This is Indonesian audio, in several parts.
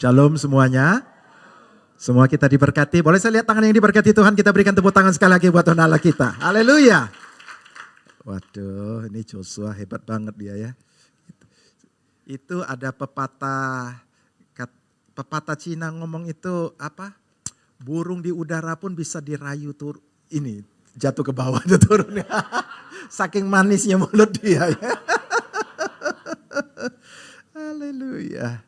Shalom semuanya. Semua kita diberkati. Boleh saya lihat tangan yang diberkati Tuhan? Kita berikan tepuk tangan sekali lagi buat Tuhan Allah kita. Haleluya. Waduh, ini Joshua hebat banget dia ya. Itu ada pepatah Cina ngomong itu apa? Burung di udara pun bisa dirayu ini jatuh ke bawah dia turun. Saking manisnya mulut dia ya. Haleluya.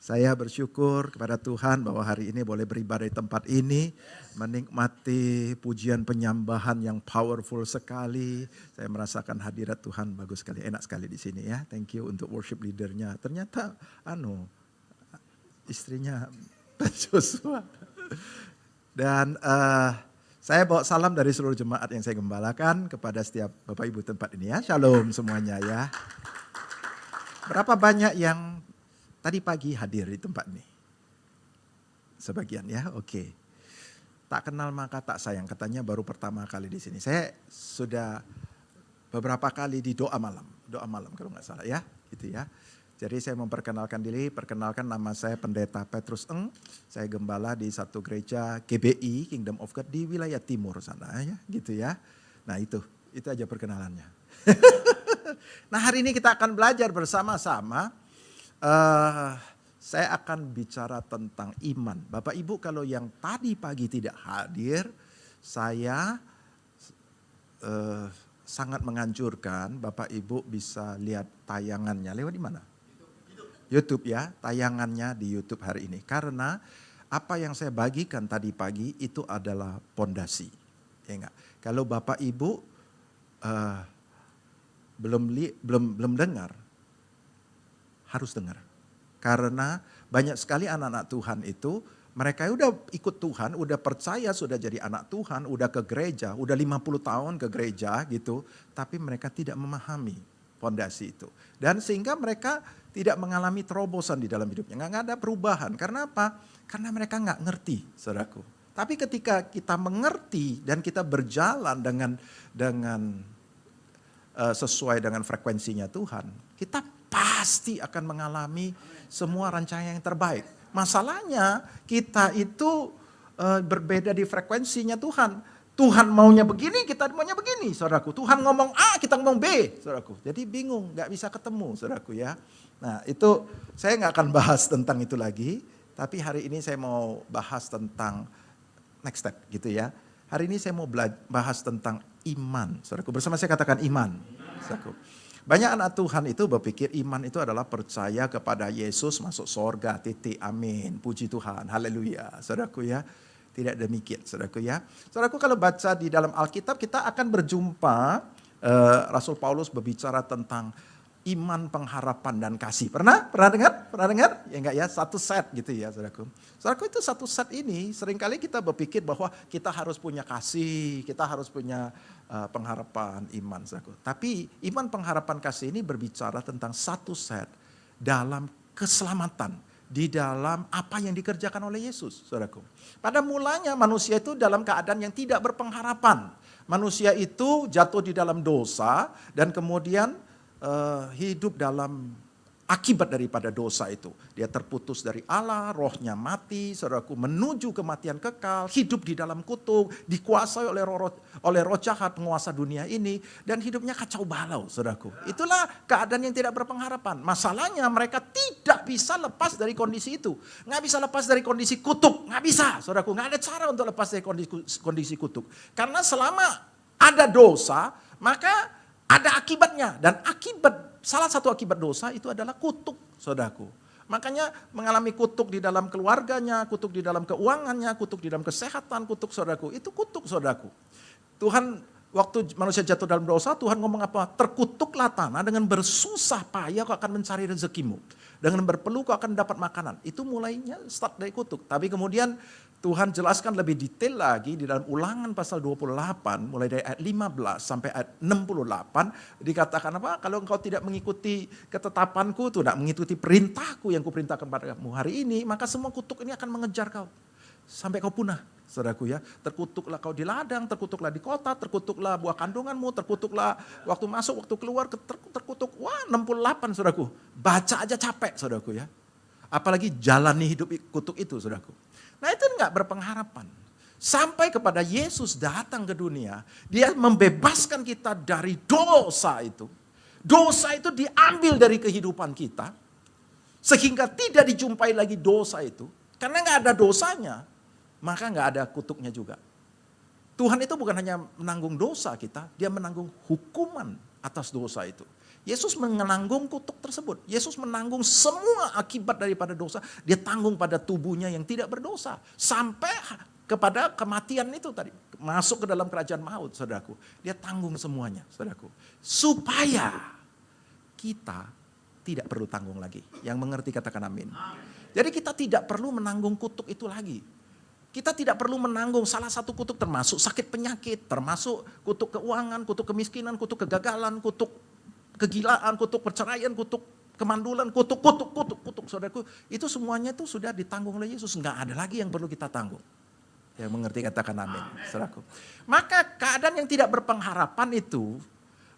Saya bersyukur kepada Tuhan bahwa hari ini boleh beribadah di tempat ini. Menikmati pujian penyambahan yang powerful sekali. Saya merasakan hadirat Tuhan bagus sekali. Enak sekali di sini ya. Thank you untuk worship leadernya. Ternyata istrinya Joshua. Dan saya bawa salam dari seluruh jemaat yang saya gembalakan kepada setiap Bapak Ibu tempat ini ya. Shalom semuanya ya. Berapa banyak yang tadi pagi hadir di tempat ini? Sebagian ya, oke. Tak kenal maka tak sayang, katanya baru pertama kali di sini. Saya sudah beberapa kali di doa malam kalau nggak salah ya, gitu ya. Jadi saya memperkenalkan diri, perkenalkan nama saya Pendeta Petrus Eng. Saya gembala di satu gereja GBI, Kingdom of God di wilayah timur sana ya, gitu ya. Nah itu aja perkenalannya. Nah hari ini kita akan belajar bersama-sama. Saya akan bicara tentang iman. Bapak Ibu kalau yang tadi pagi tidak hadir, saya sangat menganjurkan Bapak Ibu bisa lihat tayangannya. Lewat di mana? YouTube ya, tayangannya di YouTube hari ini. Karena apa yang saya bagikan tadi pagi itu adalah pondasi. Ya enggak? Kalau Bapak Ibu belum dengar, harus dengar. Karena banyak sekali anak-anak Tuhan itu, mereka udah ikut Tuhan, udah percaya sudah jadi anak Tuhan, udah ke gereja, udah 50 tahun ke gereja gitu. Tapi mereka tidak memahami fondasi itu. Dan sehingga mereka tidak mengalami terobosan di dalam hidupnya. Nggak ada perubahan. Karena apa? Karena mereka nggak ngerti, saudaraku. Tapi ketika kita mengerti dan kita berjalan dengan sesuai dengan frekuensinya Tuhan, kita pasti akan mengalami semua rancangan yang terbaik. Masalahnya kita itu berbeda di frekuensinya Tuhan. Tuhan maunya begini, kita maunya begini, saudaraku. Tuhan ngomong A, kita ngomong B, saudaraku. Jadi bingung, gak bisa ketemu, saudaraku ya. Nah itu saya gak akan bahas tentang itu lagi. Tapi hari ini saya mau bahas tentang next step gitu ya. Hari ini saya mau bahas tentang iman, saudaraku. Bersama saya katakan iman, saudaraku. Banyak anak Tuhan itu berpikir iman itu adalah percaya kepada Yesus masuk sorga, titik, amin, puji Tuhan, haleluya, saudaraku ya. Tidak demikian, saudaraku ya. Saudaraku kalau baca di dalam Alkitab kita akan berjumpa Rasul Paulus berbicara tentang iman, pengharapan dan kasih. Pernah dengar? Pernah dengar? Ya enggak ya, satu set gitu ya, saudaraku. Saudaraku itu satu set ini seringkali kita berpikir bahwa kita harus punya kasih, kita harus punya pengharapan, iman, saudaraku. Tapi iman, pengharapan, kasih ini berbicara tentang satu set dalam keselamatan. Di dalam apa yang dikerjakan oleh Yesus, saudaraku. Pada mulanya manusia itu dalam keadaan yang tidak berpengharapan. Manusia itu jatuh di dalam dosa dan kemudian hidup dalam akibat daripada dosa itu. Dia terputus dari Allah, rohnya mati, saudaraku, menuju kematian kekal, hidup di dalam kutuk, dikuasai oleh roh jahat penguasa dunia ini, dan hidupnya kacau balau, saudaraku. Itulah keadaan yang tidak berpengharapan. Masalahnya mereka tidak bisa lepas dari kondisi itu. Nggak bisa lepas dari kondisi kutuk, nggak bisa, saudaraku. Nggak ada cara untuk lepas dari kondisi kutuk. Karena selama ada dosa, maka ada akibatnya, dan salah satu akibat dosa itu adalah kutuk, saudaraku. Makanya mengalami kutuk di dalam keluarganya, kutuk di dalam keuangannya, kutuk di dalam kesehatan, kutuk, saudaraku. Itu kutuk, saudaraku. Tuhan waktu manusia jatuh dalam dosa, Tuhan ngomong apa? Terkutuklah tanah, dengan bersusah payah kau akan mencari rezekimu. Dengan berpeluh kau akan dapat makanan. Itu mulainya start dari kutuk. Tapi kemudian Tuhan jelaskan lebih detail lagi di dalam Ulangan pasal 28, mulai dari ayat 15 sampai ayat 68, dikatakan apa? Kalau engkau tidak mengikuti ketetapanku, tidak mengikuti perintahku yang kuperintahkan padamu hari ini, maka semua kutuk ini akan mengejar kau. Sampai kau punah, saudaraku ya. Terkutuklah kau di ladang, terkutuklah di kota, terkutuklah buah kandunganmu, terkutuklah waktu masuk, waktu keluar, terkutuk. Wah 68, saudaraku. Baca aja capek, saudaraku ya. Apalagi jalani hidup kutuk itu, saudaraku. Nah itu enggak berpengharapan. Sampai kepada Yesus datang ke dunia, dia membebaskan kita dari dosa itu. Dosa itu diambil dari kehidupan kita, sehingga tidak dijumpai lagi dosa itu. Karena nggak ada dosanya, maka nggak ada kutuknya juga. Tuhan itu bukan hanya menanggung dosa kita, dia menanggung hukuman atas dosa itu. Yesus menanggung kutuk tersebut. Yesus menanggung semua akibat daripada dosa. Dia tanggung pada tubuhnya yang tidak berdosa. Sampai kepada kematian itu tadi. Masuk ke dalam kerajaan maut, saudaraku. Dia tanggung semuanya, saudaraku. Supaya kita tidak perlu tanggung lagi. Yang mengerti katakan amin. Jadi kita tidak perlu menanggung kutuk itu lagi. Kita tidak perlu menanggung salah satu kutuk termasuk sakit penyakit, termasuk kutuk keuangan, kutuk kemiskinan, kutuk kegagalan, kutuk kegilaan, kutuk perceraian, kutuk kemandulan, kutuk, saudaraku. Itu semuanya itu sudah ditanggung oleh Yesus. Enggak ada lagi yang perlu kita tanggung. Yang mengerti katakan amin, saudaraku. Maka keadaan yang tidak berpengharapan itu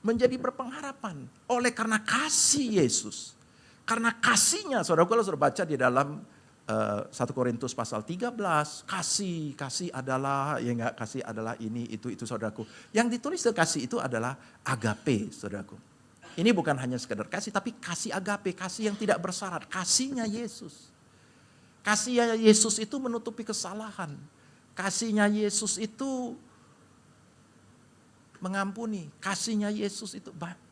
menjadi berpengharapan. Oleh karena kasih Yesus. Karena kasihnya, saudaraku, kalau sudah baca di dalam 1 Korintus pasal 13, kasih adalah, ya enggak, kasih adalah ini, itu saudaraku. Yang ditulis kasih itu adalah agape, saudaraku. Ini bukan hanya sekedar kasih, tapi kasih agape, kasih yang tidak bersyarat, kasihnya Yesus. Kasihnya Yesus itu menutupi kesalahan. Kasihnya Yesus itu mengampuni. Kasihnya Yesus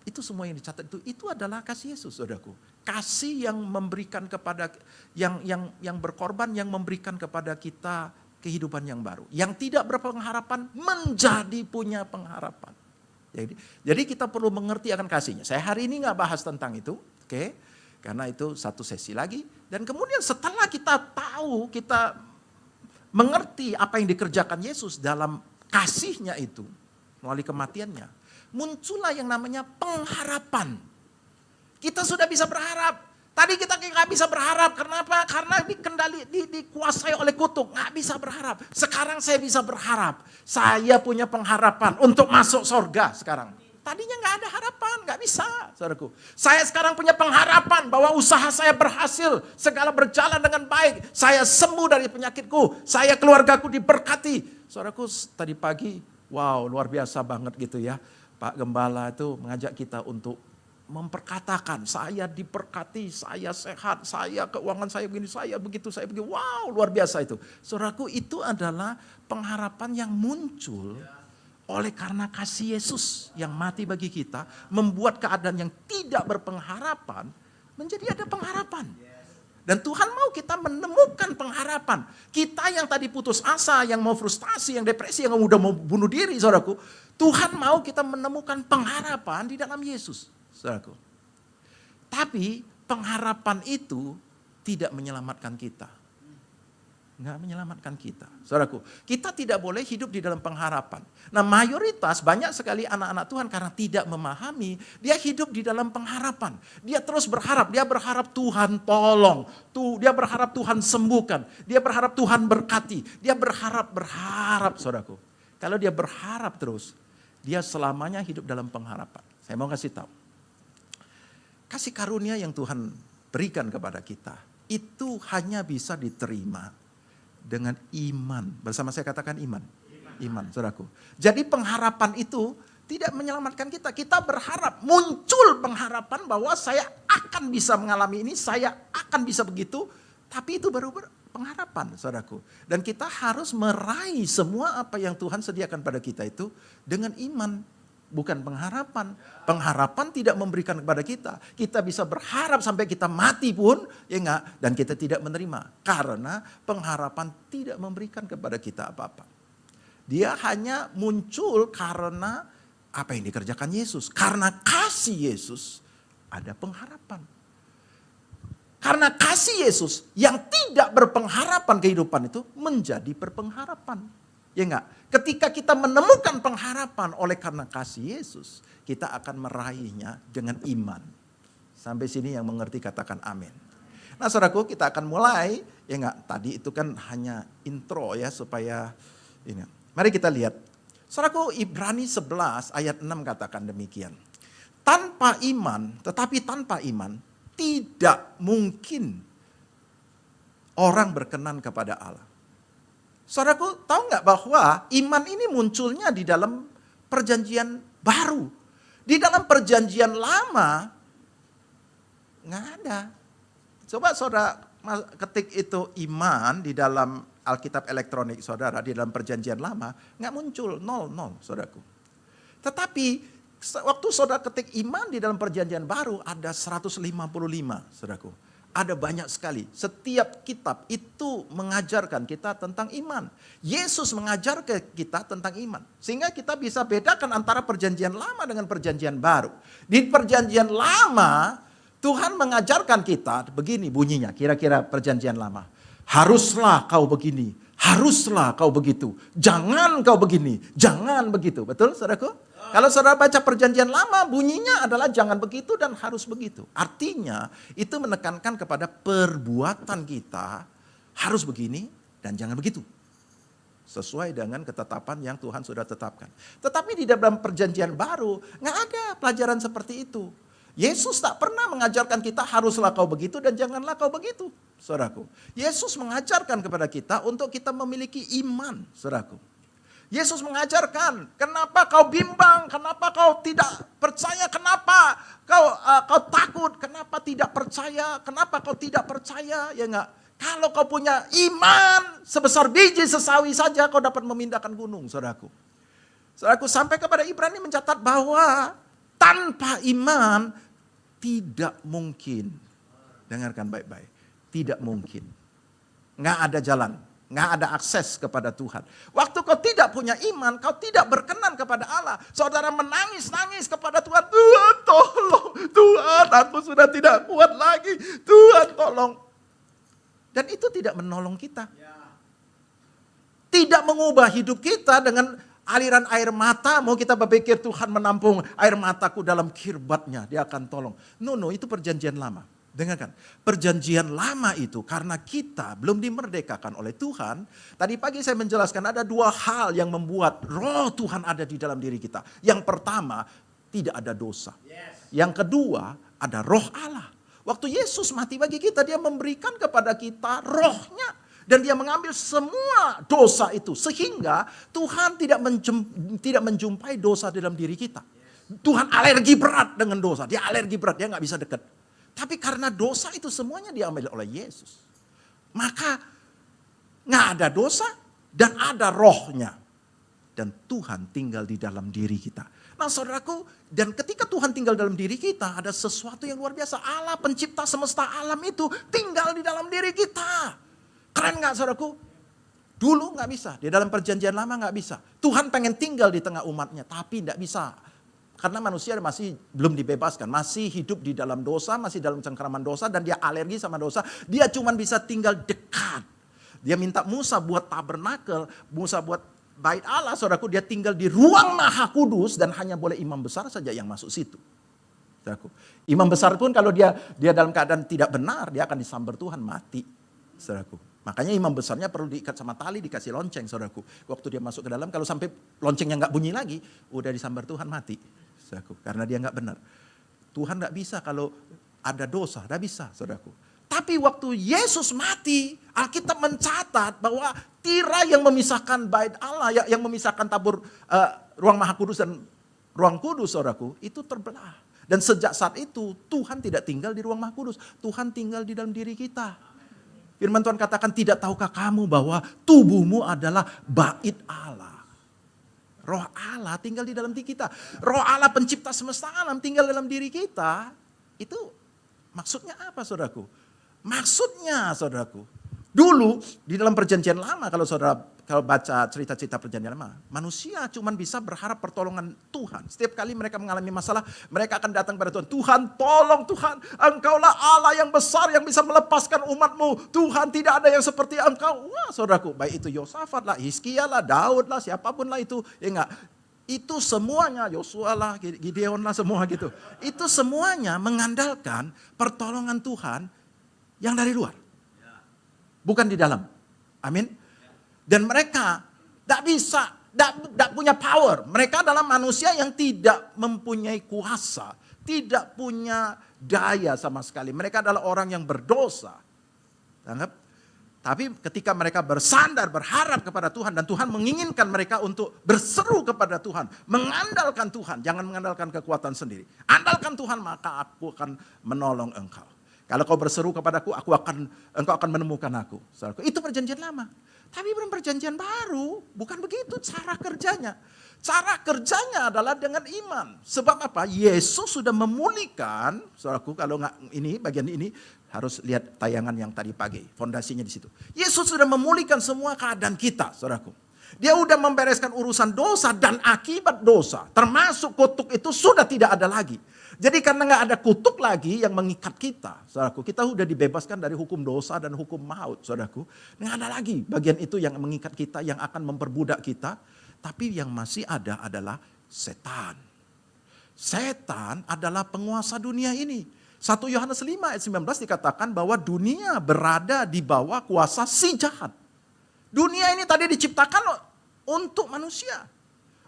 itu semua yang dicatat itu adalah kasih Yesus, saudaraku. Kasih yang memberikan kepada yang berkorban, yang memberikan kepada kita kehidupan yang baru. Yang tidak berpengharapan menjadi punya pengharapan. Jadi kita perlu mengerti akan kasihnya. Saya hari ini nggak bahas tentang itu, oke? Karena itu satu sesi lagi. Dan kemudian setelah kita tahu, kita mengerti apa yang dikerjakan Yesus dalam kasihnya itu melalui kematiannya, muncullah yang namanya pengharapan. Kita sudah bisa berharap. Tadi kita nggak bisa berharap. Kenapa? Karena dikuasai oleh kutuk. Nggak bisa berharap. Sekarang saya bisa berharap. Saya punya pengharapan untuk masuk surga sekarang. Tadinya nggak ada harapan, nggak bisa, saudaraku. Saya sekarang punya pengharapan bahwa usaha saya berhasil, segala berjalan dengan baik. Saya sembuh dari penyakitku, saya keluargaku diberkati. Saudaraku, tadi pagi, wow, luar biasa banget gitu ya. Pak Gembala itu mengajak kita untuk memperkatakan, saya diberkati, saya sehat, saya keuangan saya begini, saya begitu, saya begini. Wow, luar biasa itu. Saudaraku, itu adalah pengharapan yang muncul oleh karena kasih Yesus yang mati bagi kita, membuat keadaan yang tidak berpengharapan menjadi ada pengharapan. Dan Tuhan mau kita menemukan pengharapan. Kita yang tadi putus asa, yang mau frustasi, yang depresi, yang udah mau bunuh diri, saudaraku. Tuhan mau kita menemukan pengharapan di dalam Yesus, saudaraku. Tapi pengharapan itu tidak menyelamatkan kita. Nggak menyelamatkan kita. Saudaraku, kita tidak boleh hidup di dalam pengharapan. Nah, mayoritas banyak sekali anak-anak Tuhan karena tidak memahami, dia hidup di dalam pengharapan. Dia terus berharap, dia berharap Tuhan tolong. Dia berharap Tuhan sembuhkan. Dia berharap Tuhan berkati. Dia berharap, saudaraku. Kalau dia berharap terus, dia selamanya hidup dalam pengharapan. Saya mau kasih tahu. Kasih karunia yang Tuhan berikan kepada kita, itu hanya bisa diterima dengan iman. Bersama saya katakan iman. Iman, saudaraku. Jadi pengharapan itu tidak menyelamatkan kita. Kita berharap, muncul pengharapan bahwa saya akan bisa mengalami ini, saya akan bisa begitu. Tapi itu baru pengharapan, saudaraku. Dan kita harus meraih semua apa yang Tuhan sediakan pada kita itu dengan iman. Bukan pengharapan. Pengharapan tidak memberikan kepada kita. Kita bisa berharap sampai kita mati pun, ya enggak, dan kita tidak menerima. Karena pengharapan tidak memberikan kepada kita apa-apa. Dia hanya muncul karena apa yang dikerjakan Yesus. Karena kasih Yesus ada pengharapan. Karena kasih Yesus yang tidak berpengharapan kehidupan itu menjadi berpengharapan. Ya enggak? Ketika kita menemukan pengharapan oleh karena kasih Yesus, kita akan meraihnya dengan iman. Sampai sini yang mengerti katakan amin. Nah, saudaraku, kita akan mulai, ya enggak? Tadi itu kan hanya intro ya supaya ini. Mari kita lihat. Saudaraku, Ibrani 11 ayat 6 katakan demikian. Tetapi tanpa iman tidak mungkin orang berkenan kepada Allah. Saudaraku, tahu nggak bahwa iman ini munculnya di dalam perjanjian baru. Di dalam perjanjian lama, nggak ada. Coba saudara ketik itu iman di dalam Alkitab elektronik saudara, di dalam perjanjian lama, nggak muncul, 0, saudaraku. Tetapi waktu saudara ketik iman di dalam perjanjian baru ada 155, saudaraku. Ada banyak sekali. Setiap kitab itu mengajarkan kita tentang iman. Yesus mengajar ke kita tentang iman. Sehingga kita bisa bedakan antara perjanjian lama dengan perjanjian baru. Di perjanjian lama, Tuhan mengajarkan kita, begini bunyinya kira-kira perjanjian lama. Haruslah kau begini, haruslah kau begitu. Jangan kau begini, jangan begitu. Betul saudaraku? Kalau saudara baca perjanjian lama, bunyinya adalah jangan begitu dan harus begitu. Artinya itu menekankan kepada perbuatan kita harus begini dan jangan begitu. Sesuai dengan ketetapan yang Tuhan sudah tetapkan. Tetapi di dalam perjanjian baru, nggak ada pelajaran seperti itu. Yesus tak pernah mengajarkan kita haruslah kau begitu dan janganlah kau begitu, saudaraku. Yesus mengajarkan kepada kita untuk kita memiliki iman, saudaraku. Yesus mengajarkan, kenapa kau bimbang, kenapa kau tidak percaya, kenapa kau takut, kenapa tidak percaya, kenapa kau tidak percaya, ya enggak? Kalau kau punya iman sebesar biji sesawi saja kau dapat memindahkan gunung, saudaraku. Saudaraku, sampai kepada Ibrani mencatat bahwa tanpa iman tidak mungkin. Dengarkan baik-baik, tidak mungkin. Nggak ada jalan. Nggak ada akses kepada Tuhan. Waktu kau tidak punya iman, kau tidak berkenan kepada Allah. Saudara menangis-nangis kepada Tuhan. Tuhan tolong, Tuhan aku sudah tidak kuat lagi. Tuhan tolong. Dan itu tidak menolong kita. Tidak mengubah hidup kita dengan aliran air mata. Mau kita berpikir Tuhan menampung air mataku dalam kirbatnya. Dia akan tolong. No, itu perjanjian lama. Dengarkan, perjanjian lama itu karena kita belum dimerdekakan oleh Tuhan. Tadi pagi saya menjelaskan ada dua hal yang membuat roh Tuhan ada di dalam diri kita. Yang pertama, tidak ada dosa. Yang kedua, ada roh Allah. Waktu Yesus mati bagi kita, dia memberikan kepada kita rohnya. Dan dia mengambil semua dosa itu. Sehingga Tuhan tidak menjumpai dosa dalam diri kita. Tuhan alergi berat dengan dosa. Dia alergi berat, dia gak bisa dekat. Tapi karena dosa itu semuanya diambil oleh Yesus. Maka nggak ada dosa dan ada rohnya. Dan Tuhan tinggal di dalam diri kita. Nah saudaraku, dan ketika Tuhan tinggal dalam diri kita, ada sesuatu yang luar biasa. Allah pencipta semesta alam itu tinggal di dalam diri kita. Keren nggak saudaraku? Dulu nggak bisa, di dalam perjanjian lama nggak bisa. Tuhan pengen tinggal di tengah umatnya, tapi nggak bisa. Karena manusia masih belum dibebaskan, masih hidup di dalam dosa, masih dalam cengkeraman dosa, dan dia alergi sama dosa. Dia cuma bisa tinggal dekat. Dia minta Musa buat tabernakel, Musa buat bait Allah, saudaraku, dia tinggal di ruang maha kudus dan hanya boleh imam besar saja yang masuk situ. Saudaraku, imam besar pun kalau dia dalam keadaan tidak benar, dia akan disambar Tuhan mati. Saudaraku. Makanya imam besarnya perlu diikat sama tali, dikasih lonceng, saudaraku. Waktu dia masuk ke dalam, kalau sampai loncengnya nggak bunyi lagi, udah disambar Tuhan mati. Karena dia nggak benar. Tuhan nggak bisa kalau ada dosa, nggak bisa, saudaraku. Tapi waktu Yesus mati, Alkitab mencatat bahwa tirai yang memisahkan bait Allah, yang memisahkan tabur ruang maha kudus dan ruang kudus, saudaraku, itu terbelah. Dan sejak saat itu Tuhan tidak tinggal di ruang maha kudus, Tuhan tinggal di dalam diri kita. Firman Tuhan katakan, tidak tahukah kamu bahwa tubuhmu adalah bait Allah. Roh Allah tinggal di dalam diri kita. Roh Allah pencipta semesta alam tinggal dalam diri kita. Itu maksudnya apa, saudaraku? Maksudnya, saudaraku, dulu di dalam perjanjian lama, kalau saudara baca cerita-cerita perjanjian lama, manusia cuma bisa berharap pertolongan Tuhan. Setiap kali mereka mengalami masalah, mereka akan datang pada Tuhan. Tuhan, tolong Tuhan, Engkaulah Allah yang besar yang bisa melepaskan umatmu. Tuhan, tidak ada yang seperti Engkau. Wah, saudaraku, baik itu Yosafat lah, Hizkia lah, Daud lah, siapapun lah itu. Ya enggak, itu semuanya, Yosua lah, Gideon lah, semua gitu. Itu semuanya mengandalkan pertolongan Tuhan yang dari luar. Bukan di dalam. Amin. Dan mereka tidak bisa, tidak punya power. Mereka adalah manusia yang tidak mempunyai kuasa. Tidak punya daya sama sekali. Mereka adalah orang yang berdosa. Anggap? Tapi ketika mereka bersandar, berharap kepada Tuhan, dan Tuhan menginginkan mereka untuk berseru kepada Tuhan, mengandalkan Tuhan, jangan mengandalkan kekuatan sendiri. Andalkan Tuhan, maka aku akan menolong engkau. Kalau kau berseru kepadaku, engkau akan menemukan aku. Saudaraku, itu perjanjian lama. Tapi belum perjanjian baru, bukan begitu cara kerjanya. Cara kerjanya adalah dengan iman. Sebab apa? Yesus sudah memulihkan, saudaraku, kalau nggak ini, bagian ini, harus lihat tayangan yang tadi pagi, fondasinya di situ. Yesus sudah memulihkan semua keadaan kita, saudaraku. Dia sudah membereskan urusan dosa dan akibat dosa. Termasuk kutuk itu sudah tidak ada lagi. Jadi karena nggak ada kutuk lagi yang mengikat kita, saudaraku. Kita sudah dibebaskan dari hukum dosa dan hukum maut, saudaraku. Nggak ada lagi bagian itu yang mengikat kita, yang akan memperbudak kita. Tapi yang masih ada adalah setan. Setan adalah penguasa dunia ini. 1 Yohanes 5 ayat 19 dikatakan bahwa dunia berada di bawah kuasa si jahat. Dunia ini tadi diciptakan untuk manusia.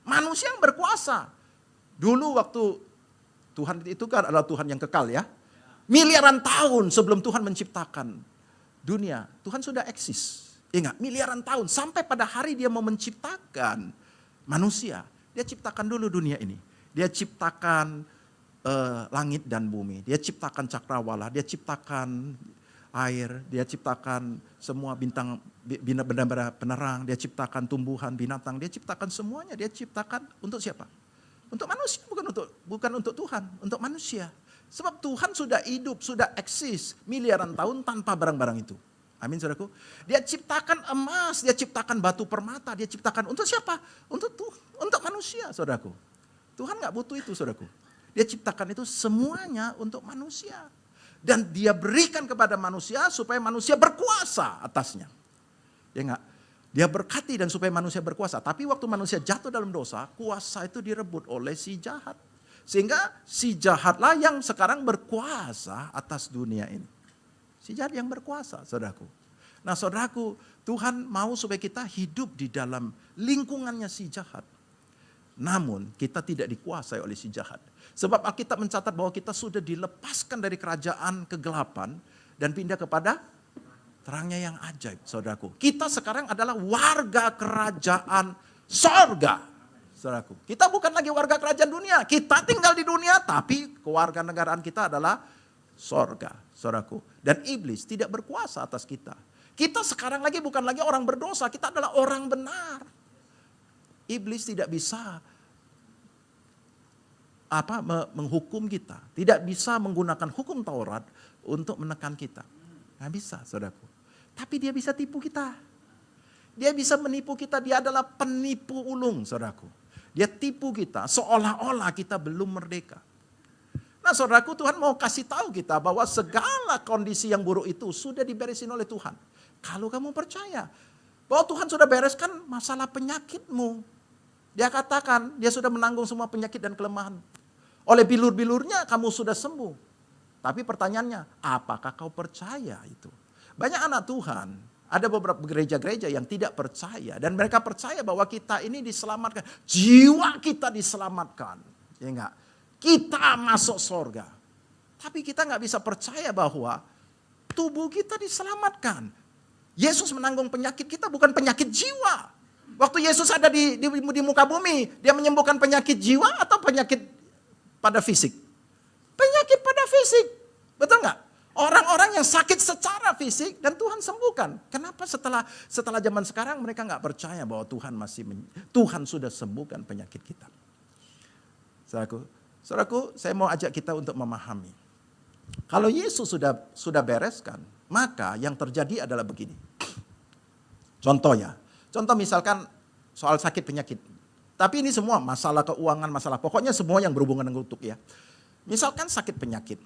Manusia yang berkuasa. Dulu waktu Tuhan itu kan adalah Tuhan yang kekal ya. Miliaran tahun sebelum Tuhan menciptakan dunia, Tuhan sudah eksis. Ingat, miliaran tahun sampai pada hari dia mau menciptakan manusia. Dia ciptakan dulu dunia ini. Dia ciptakan langit dan bumi. Dia ciptakan cakrawala, dia ciptakan air, dia ciptakan semua bintang, benda-benda penerang, dia ciptakan tumbuhan, binatang, dia ciptakan semuanya. Dia ciptakan untuk siapa? Untuk manusia, bukan untuk Tuhan, untuk manusia. Sebab Tuhan sudah hidup, sudah eksis miliaran tahun tanpa barang-barang itu. Amin, saudaraku. Dia ciptakan emas, dia ciptakan batu permata, dia ciptakan untuk siapa? Untuk manusia, saudaraku. Tuhan nggak butuh itu, saudaraku. Dia ciptakan itu semuanya untuk manusia. Dan dia berikan kepada manusia supaya manusia berkuasa atasnya. Ya enggak? Dia berkati dan supaya manusia berkuasa. Tapi waktu manusia jatuh dalam dosa, kuasa itu direbut oleh si jahat. Sehingga si jahatlah yang sekarang berkuasa atas dunia ini. Si jahat yang berkuasa, saudaraku. Nah, saudaraku, Tuhan mau supaya kita hidup di dalam lingkungannya si jahat. Namun kita tidak dikuasai oleh si jahat. Sebab Alkitab mencatat bahwa kita sudah dilepaskan dari kerajaan kegelapan dan pindah kepada terangnya yang ajaib, saudaraku. Kita sekarang adalah warga kerajaan sorga, saudaraku. Kita bukan lagi warga kerajaan dunia. Kita tinggal di dunia tapi kewarganegaraan kita adalah sorga, saudaraku. Dan iblis tidak berkuasa atas kita. Kita sekarang lagi bukan lagi orang berdosa, kita adalah orang benar. Iblis tidak bisa menghukum kita. Tidak bisa menggunakan hukum Taurat untuk menekan kita. Nggak bisa, saudaraku. Tapi dia bisa tipu kita. Dia bisa menipu kita. Dia adalah penipu ulung, saudaraku. Dia tipu kita seolah-olah kita belum merdeka. Nah, saudaraku, Tuhan mau kasih tahu kita bahwa segala kondisi yang buruk itu sudah diberesin oleh Tuhan. Kalau kamu percaya bahwa Tuhan sudah bereskan masalah penyakitmu. Dia katakan dia sudah menanggung semua penyakit dan kelemahan. Oleh bilur-bilurnya kamu sudah sembuh. Tapi pertanyaannya, apakah kau percaya itu? Banyak anak Tuhan, ada beberapa gereja-gereja yang tidak percaya. Dan mereka percaya bahwa kita ini diselamatkan. Jiwa kita diselamatkan. Ya enggak? Kita masuk surga. Tapi kita enggak bisa percaya bahwa tubuh kita diselamatkan. Yesus menanggung penyakit kita bukan penyakit jiwa. Waktu Yesus ada di muka bumi, dia menyembuhkan penyakit jiwa atau penyakit pada fisik? Penyakit pada fisik. Betul nggak? Orang-orang yang sakit secara fisik dan Tuhan sembuhkan. Kenapa setelah zaman sekarang mereka nggak percaya bahwa Tuhan sudah sembuhkan penyakit kita? Saudaraku, saya mau ajak kita untuk memahami. Kalau Yesus sudah bereskan, maka yang terjadi adalah begini. Contoh misalkan soal sakit penyakit. Tapi ini semua masalah keuangan, masalah pokoknya semua yang berhubungan dengan kutuk ya. Misalkan sakit penyakit.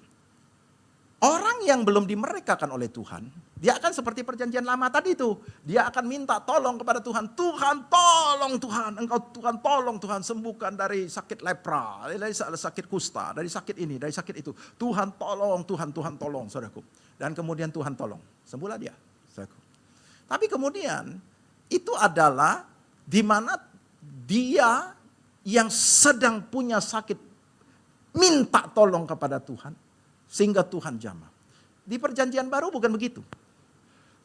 Orang yang belum dimerdekakan oleh Tuhan, dia akan seperti perjanjian lama tadi itu. Dia akan minta tolong kepada Tuhan. Tuhan tolong Tuhan, engkau Tuhan tolong Tuhan sembuhkan dari sakit lepra, dari sakit kusta, dari sakit ini, dari sakit itu. Tuhan tolong, Tuhan tolong saudaraku. Dan kemudian Tuhan tolong, sembuhlah dia saudaraku. Tapi kemudian itu adalah di mana dia yang sedang punya sakit minta tolong kepada Tuhan sehingga Tuhan jamah. Di perjanjian baru bukan begitu.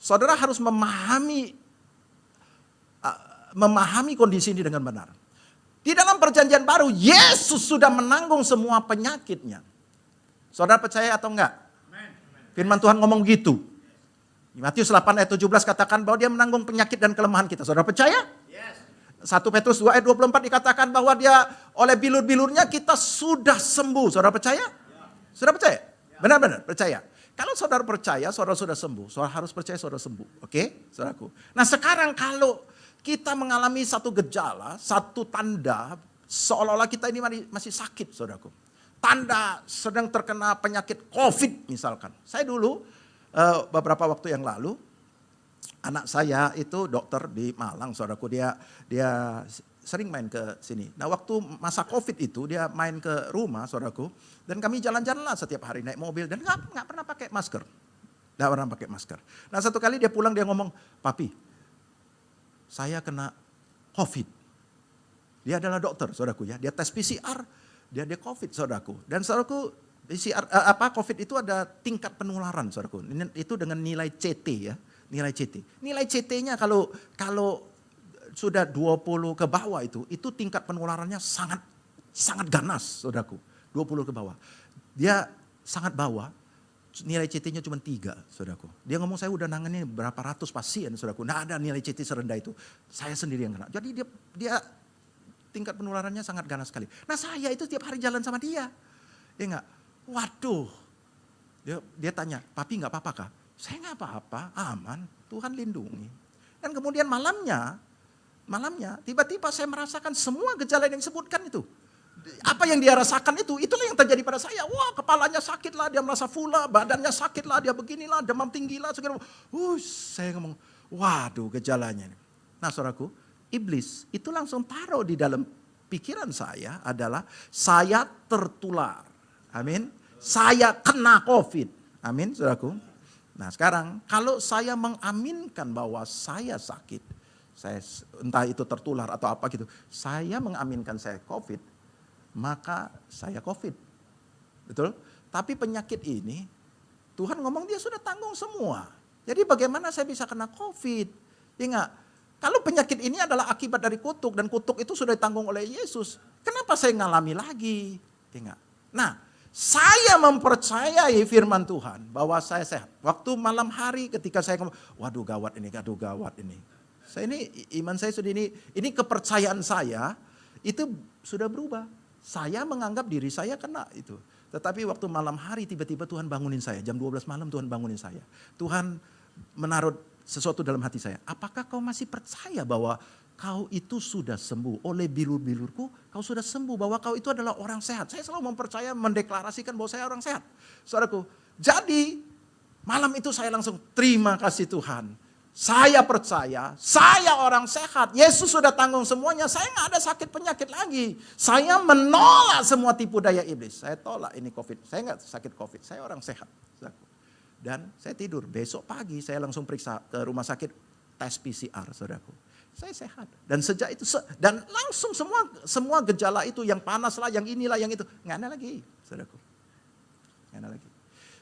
saudara harus memahami kondisi ini dengan benar. Di dalam perjanjian baru, Yesus sudah menanggung semua penyakitnya. Saudara percaya atau enggak? Firman Tuhan ngomong gitu. Di Matius 8 ayat 17 katakan bahwa dia menanggung penyakit dan kelemahan kita. Saudara percaya? 1 Petrus 2 ayat 24 dikatakan bahwa dia oleh bilur-bilurnya kita sudah sembuh. Saudara percaya? Saudara percaya? Benar-benar percaya. Kalau saudara percaya, saudara sudah sembuh. Saudara harus percaya saudara sembuh. Oke, saudaraku. Nah sekarang kalau kita mengalami satu gejala, satu tanda, seolah-olah kita ini masih sakit, saudaraku. Tanda sedang terkena penyakit COVID misalkan. Saya dulu beberapa waktu yang lalu, anak saya itu dokter di Malang, saudaraku. Dia sering main ke sini. Nah waktu masa COVID itu dia main ke rumah, saudaraku. Dan kami jalan-jalan lah setiap hari naik mobil dan nggak pernah pakai masker. Nggak pernah pakai masker. Nah satu kali dia pulang dia ngomong, "Papi, saya kena COVID." Dia adalah dokter, saudaraku ya. Dia tes PCR, dia COVID, saudaraku. Dan saudaraku, PCR COVID itu ada tingkat penularan, saudaraku. Itu dengan nilai CT ya, nilai CT. Nilai CT-nya kalau sudah 20 ke bawah itu tingkat penularannya sangat ganas, saudaraku. 20 ke bawah. Dia sangat bawah, nilai CT-nya cuma 3, saudaraku. Dia ngomong saya udah nangani berapa ratus pasien, saudaraku. Nggak ada nilai CT serendah itu. Saya sendiri yang kena. Jadi dia tingkat penularannya sangat ganas sekali. Nah saya itu tiap hari jalan sama dia. Ya enggak? Waduh. Dia tanya, "Papi nggak apa-apa kah?" Saya nggak apa-apa, aman. Tuhan lindungi. Dan kemudian malamnya tiba-tiba saya merasakan semua gejala yang disebutkan itu. Apa yang dia rasakan itulah yang terjadi pada saya. Wah, kepalanya sakit lah, dia merasa fulah, badannya sakit lah, dia beginilah, demam tinggi lah, segala. Saya ngomong, waduh gejalanya. Nah saudaraku, iblis itu langsung taruh di dalam pikiran saya adalah saya tertular. Amin. Saya kena COVID. Amin, saudaraku. Nah sekarang kalau saya mengaminkan bahwa saya sakit, saya entah itu tertular atau apa gitu, saya mengaminkan saya COVID, maka saya COVID. Betul? Tapi penyakit ini, Tuhan ngomong dia sudah tanggung semua. Jadi bagaimana saya bisa kena COVID? Ya enggak? Kalau penyakit ini adalah akibat dari kutuk, dan kutuk itu sudah ditanggung oleh Yesus, kenapa saya ngalami lagi? Ya enggak? Nah, saya mempercayai firman Tuhan bahwa saya sehat. Waktu malam hari ketika saya ngomong, waduh gawat ini. Saya ini, iman saya sudah ini kepercayaan saya itu sudah berubah. Saya menganggap diri saya kena itu. Tetapi waktu malam hari tiba-tiba Tuhan bangunin saya. Jam 12 malam Tuhan bangunin saya. Tuhan menaruh sesuatu dalam hati saya. Apakah kau masih percaya bahwa kau itu sudah sembuh? Oleh bilur-bilurku kau sudah sembuh. Bahwa kau itu adalah orang sehat. Saya selalu mendeklarasikan bahwa saya orang sehat. Saudaraku, jadi malam itu saya langsung terima kasih Tuhan. Saya percaya, saya orang sehat. Yesus sudah tanggung semuanya. Saya nggak ada sakit penyakit lagi. Saya menolak semua tipu daya iblis. Saya tolak ini COVID. Saya nggak sakit COVID. Saya orang sehat. Dan saya tidur. Besok pagi saya langsung periksa ke rumah sakit, tes PCR, saudaraku. Saya sehat. Dan sejak itu dan langsung semua gejala itu yang panas lah, yang inilah, yang itu nggak ada lagi, saudaraku. Nggak ada lagi.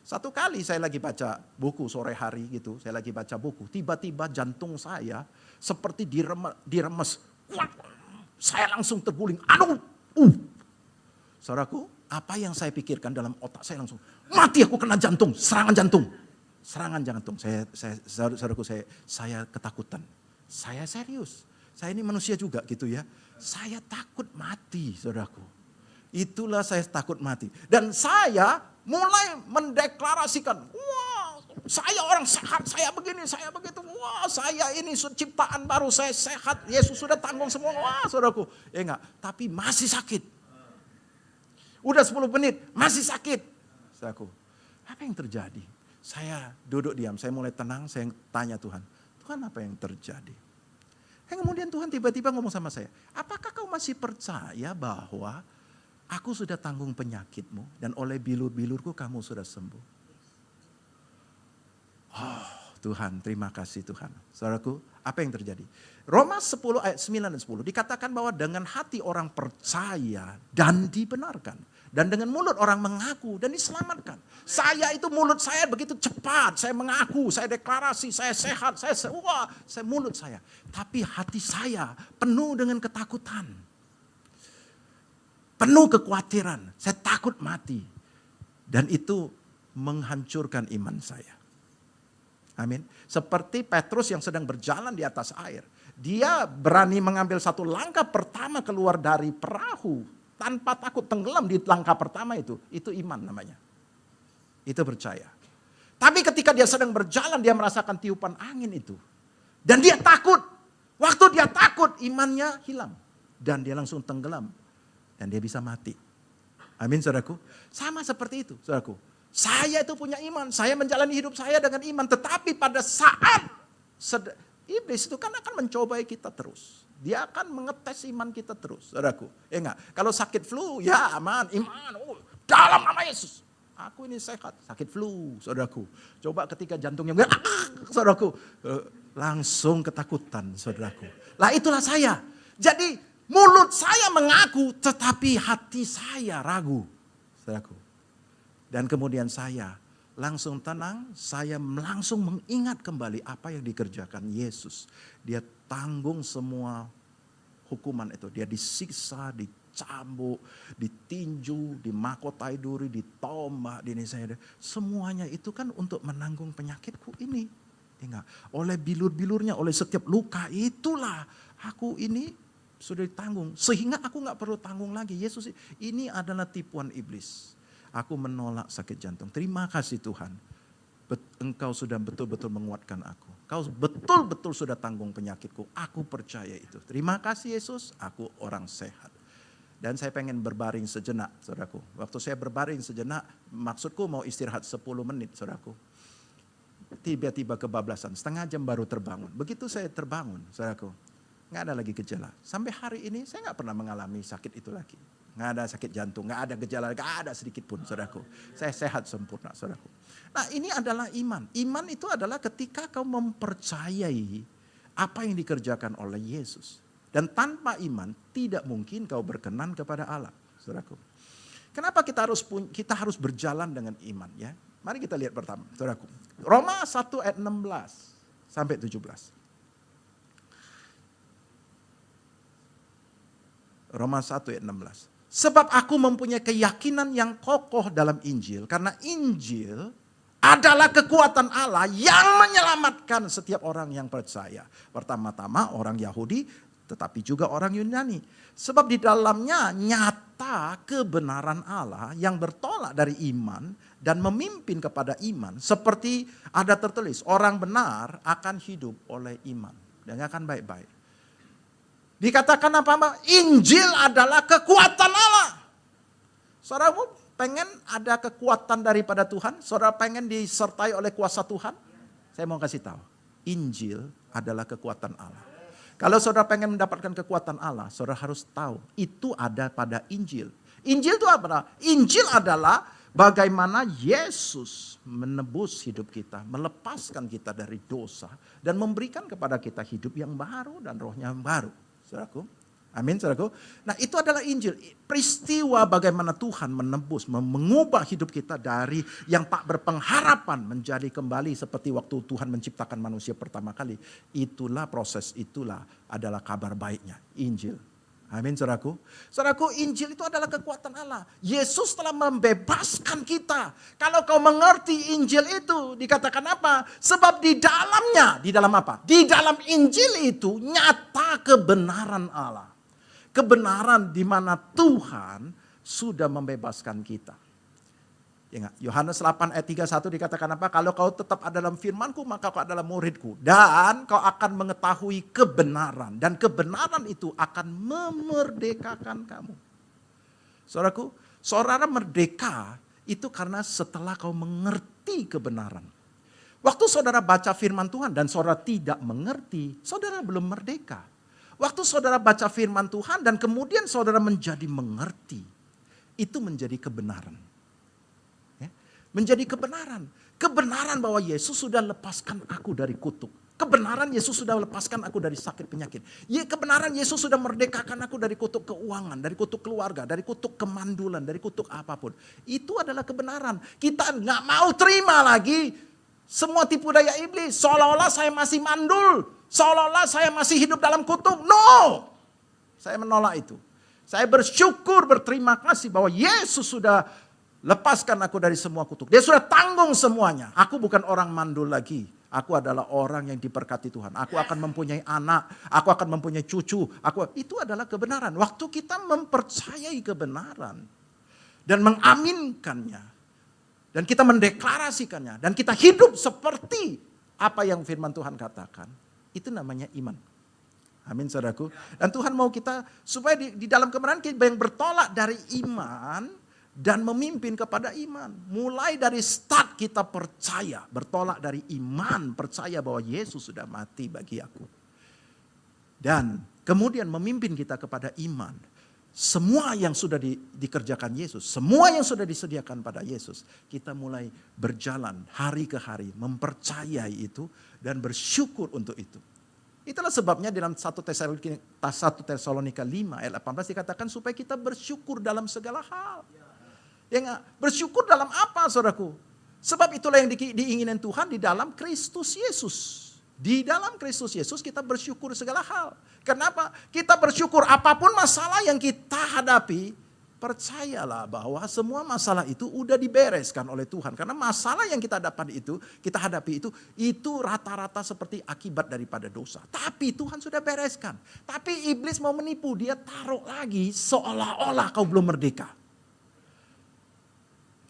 Satu kali saya lagi baca buku sore hari gitu, saya lagi baca buku, tiba-tiba jantung saya seperti diremes. Saya langsung terguling. Saudaraku, apa yang saya pikirkan dalam otak saya langsung, mati aku kena jantung, serangan jantung. Saudaraku, saya ketakutan. Saya serius. Saya ini manusia juga gitu ya. Saya takut mati, saudaraku. Itulah saya takut mati. Dan saya mulai mendeklarasikan, wah saya orang sehat, saya begini, saya begitu, wah saya ini ciptaan baru, saya sehat, Yesus sudah tanggung semua, wah saudaraku. Ya enggak, tapi masih sakit. Udah 10 menit, masih sakit. Saudaraku, apa yang terjadi? Saya duduk diam, saya mulai tenang, saya tanya Tuhan apa yang terjadi? Dan kemudian Tuhan tiba-tiba ngomong sama saya, apakah kau masih percaya bahwa aku sudah tanggung penyakitmu dan oleh bilur-bilurku kamu sudah sembuh. Oh Tuhan, terima kasih Tuhan. Saudaraku, apa yang terjadi? Roma 10 ayat 9 dan 10 dikatakan bahwa dengan hati orang percaya dan dibenarkan. Dan dengan mulut orang mengaku dan diselamatkan. Saya itu mulut saya begitu cepat. Saya mengaku, saya deklarasi, saya sehat, saya mulut saya. Tapi hati saya penuh dengan ketakutan. Penuh kekhawatiran. Saya takut mati. Dan itu menghancurkan iman saya. Amin. Seperti Petrus yang sedang berjalan di atas air. Dia berani mengambil satu langkah pertama keluar dari perahu. Tanpa takut tenggelam di langkah pertama itu iman namanya. Itu percaya. Tapi ketika dia sedang berjalan, dia merasakan tiupan angin itu. Dan dia takut. Waktu dia takut, imannya hilang. Dan dia langsung tenggelam. Dan dia bisa mati. Amin, saudaraku. Sama seperti itu, saudaraku. Saya itu punya iman. Saya menjalani hidup saya dengan iman. Tetapi pada saat iblis itu kan akan mencobai kita terus. Dia akan mengetes iman kita terus, saudaraku. Enggak, kalau sakit flu, ya aman, iman. Dalam nama Yesus. Aku ini sehat, sakit flu, saudaraku. Coba ketika jantungnya, saudaraku. Langsung ketakutan, saudaraku. Lah itulah saya. Jadi mulut saya mengaku, tetapi hati saya ragu, saudaraku. Dan kemudian saya langsung tenang, saya langsung mengingat kembali apa yang dikerjakan Yesus. Dia tanggung semua hukuman itu. Dia disiksa, dicambuk, ditinju, dimahkotai duri, ditombak, semuanya itu kan untuk menanggung penyakitku ini. Ingat, oleh bilur-bilurnya, oleh setiap luka itulah aku ini sudah ditanggung. Sehingga aku gak perlu tanggung lagi. Yesus ini adalah tipuan iblis. Aku menolak sakit jantung. Terima kasih Tuhan. Engkau sudah betul-betul menguatkan aku. Kau betul-betul sudah tanggung penyakitku. Aku percaya itu. Terima kasih Yesus, aku orang sehat. Dan saya pengen berbaring sejenak, saudaraku. Waktu saya berbaring sejenak, maksudku mau istirahat 10 menit, saudaraku. Tiba-tiba kebablasan, setengah jam baru terbangun. Begitu saya terbangun, saudaraku, nggak ada lagi gejala. Sampai hari ini saya nggak pernah mengalami sakit itu lagi. Nggak ada sakit jantung, nggak ada gejala, nggak ada sedikit pun, saudaraku. Saya sehat sempurna, saudaraku. Nah ini adalah iman. Iman itu adalah ketika kau mempercayai apa yang dikerjakan oleh Yesus. Dan tanpa iman tidak mungkin kau berkenan kepada Allah, saudaraku. Kenapa kita harus berjalan dengan iman ya? Mari kita lihat pertama, saudaraku. Roma 1 ayat 16 sampai 17. Roma 1 ayat 16. Sebab aku mempunyai keyakinan yang kokoh dalam Injil. Karena Injil adalah kekuatan Allah yang menyelamatkan setiap orang yang percaya. Pertama-tama orang Yahudi, tetapi juga orang Yunani. Sebab di dalamnya nyata kebenaran Allah yang bertolak dari iman dan memimpin kepada iman. Seperti ada tertulis, orang benar akan hidup oleh iman. Dan akan baik-baik. Dikatakan apa? Injil adalah kekuatan Allah. Saudara pengen ada kekuatan daripada Tuhan? Saudara pengen disertai oleh kuasa Tuhan? Saya mau kasih tahu. Injil adalah kekuatan Allah. Kalau saudara pengen mendapatkan kekuatan Allah, saudara harus tahu itu ada pada Injil. Injil itu apa? Injil adalah bagaimana Yesus menebus hidup kita, melepaskan kita dari dosa dan memberikan kepada kita hidup yang baru dan rohnya yang baru. Saudaraku, amin saudaraku. Nah itu adalah Injil. Peristiwa bagaimana Tuhan menebus, mengubah hidup kita dari yang tak berpengharapan menjadi kembali seperti waktu Tuhan menciptakan manusia pertama kali. Itulah proses, itulah adalah kabar baiknya, Injil. Amin saudaraku. Saudaraku, Injil itu adalah kekuatan Allah. Yesus telah membebaskan kita. Kalau kau mengerti Injil itu, dikatakan apa? Sebab di dalamnya, di dalam apa? Di dalam Injil itu nyata kebenaran Allah. Kebenaran di mana Tuhan sudah membebaskan kita. Ingat, Yohanes 8 ayat 31 dikatakan apa? Kalau kau tetap ada dalam firmanku, maka kau adalah muridku. Dan kau akan mengetahui kebenaran. Dan kebenaran itu akan memerdekakan kamu. Saudaraku, saudara merdeka itu karena setelah kau mengerti kebenaran. Waktu saudara baca firman Tuhan dan saudara tidak mengerti, saudara belum merdeka. Waktu saudara baca firman Tuhan dan kemudian saudara menjadi mengerti, itu menjadi kebenaran. Menjadi kebenaran. Kebenaran bahwa Yesus sudah lepaskan aku dari kutuk. Kebenaran Yesus sudah lepaskan aku dari sakit penyakit. Kebenaran Yesus sudah merdekakan aku dari kutuk keuangan, dari kutuk keluarga, dari kutuk kemandulan, dari kutuk apapun. Itu adalah kebenaran. Kita nggak mau terima lagi semua tipu daya iblis. Seolah-olah saya masih mandul. Seolah-olah saya masih hidup dalam kutuk. No! Saya menolak itu. Saya bersyukur, berterima kasih bahwa Yesus sudah lepaskan aku dari semua kutuk. Dia sudah tanggung semuanya. Aku bukan orang mandul lagi. Aku adalah orang yang diberkati Tuhan. Aku akan mempunyai anak. Aku akan mempunyai cucu. Itu adalah kebenaran. Waktu kita mempercayai kebenaran. Dan mengaminkannya. Dan kita mendeklarasikannya. Dan kita hidup seperti apa yang firman Tuhan katakan. Itu namanya iman. Amin saudaraku. Dan Tuhan mau kita supaya di dalam kebenaran kita yang bertolak dari iman. Dan memimpin kepada iman. Mulai dari start kita percaya. Bertolak dari iman. Percaya bahwa Yesus sudah mati bagi aku. Dan kemudian memimpin kita kepada iman. Semua yang sudah dikerjakan Yesus. Semua yang sudah disediakan pada Yesus. Kita mulai berjalan hari ke hari. Mempercayai itu. Dan bersyukur untuk itu. Itulah sebabnya dalam 1 Tesalonika 5 ayat 18 dikatakan supaya kita bersyukur dalam segala hal. Ya enggak? Bersyukur dalam apa saudaraku? Sebab itulah yang diinginkan Tuhan di dalam Kristus Yesus. Di dalam Kristus Yesus kita bersyukur segala hal. Kenapa? Kita bersyukur apapun masalah yang kita hadapi. Percayalah bahwa semua masalah itu udah dibereskan oleh Tuhan. Karena masalah yang kita hadapi itu rata-rata seperti akibat daripada dosa. Tapi Tuhan sudah bereskan. Tapi iblis mau menipu, dia taruh lagi seolah-olah kau belum merdeka.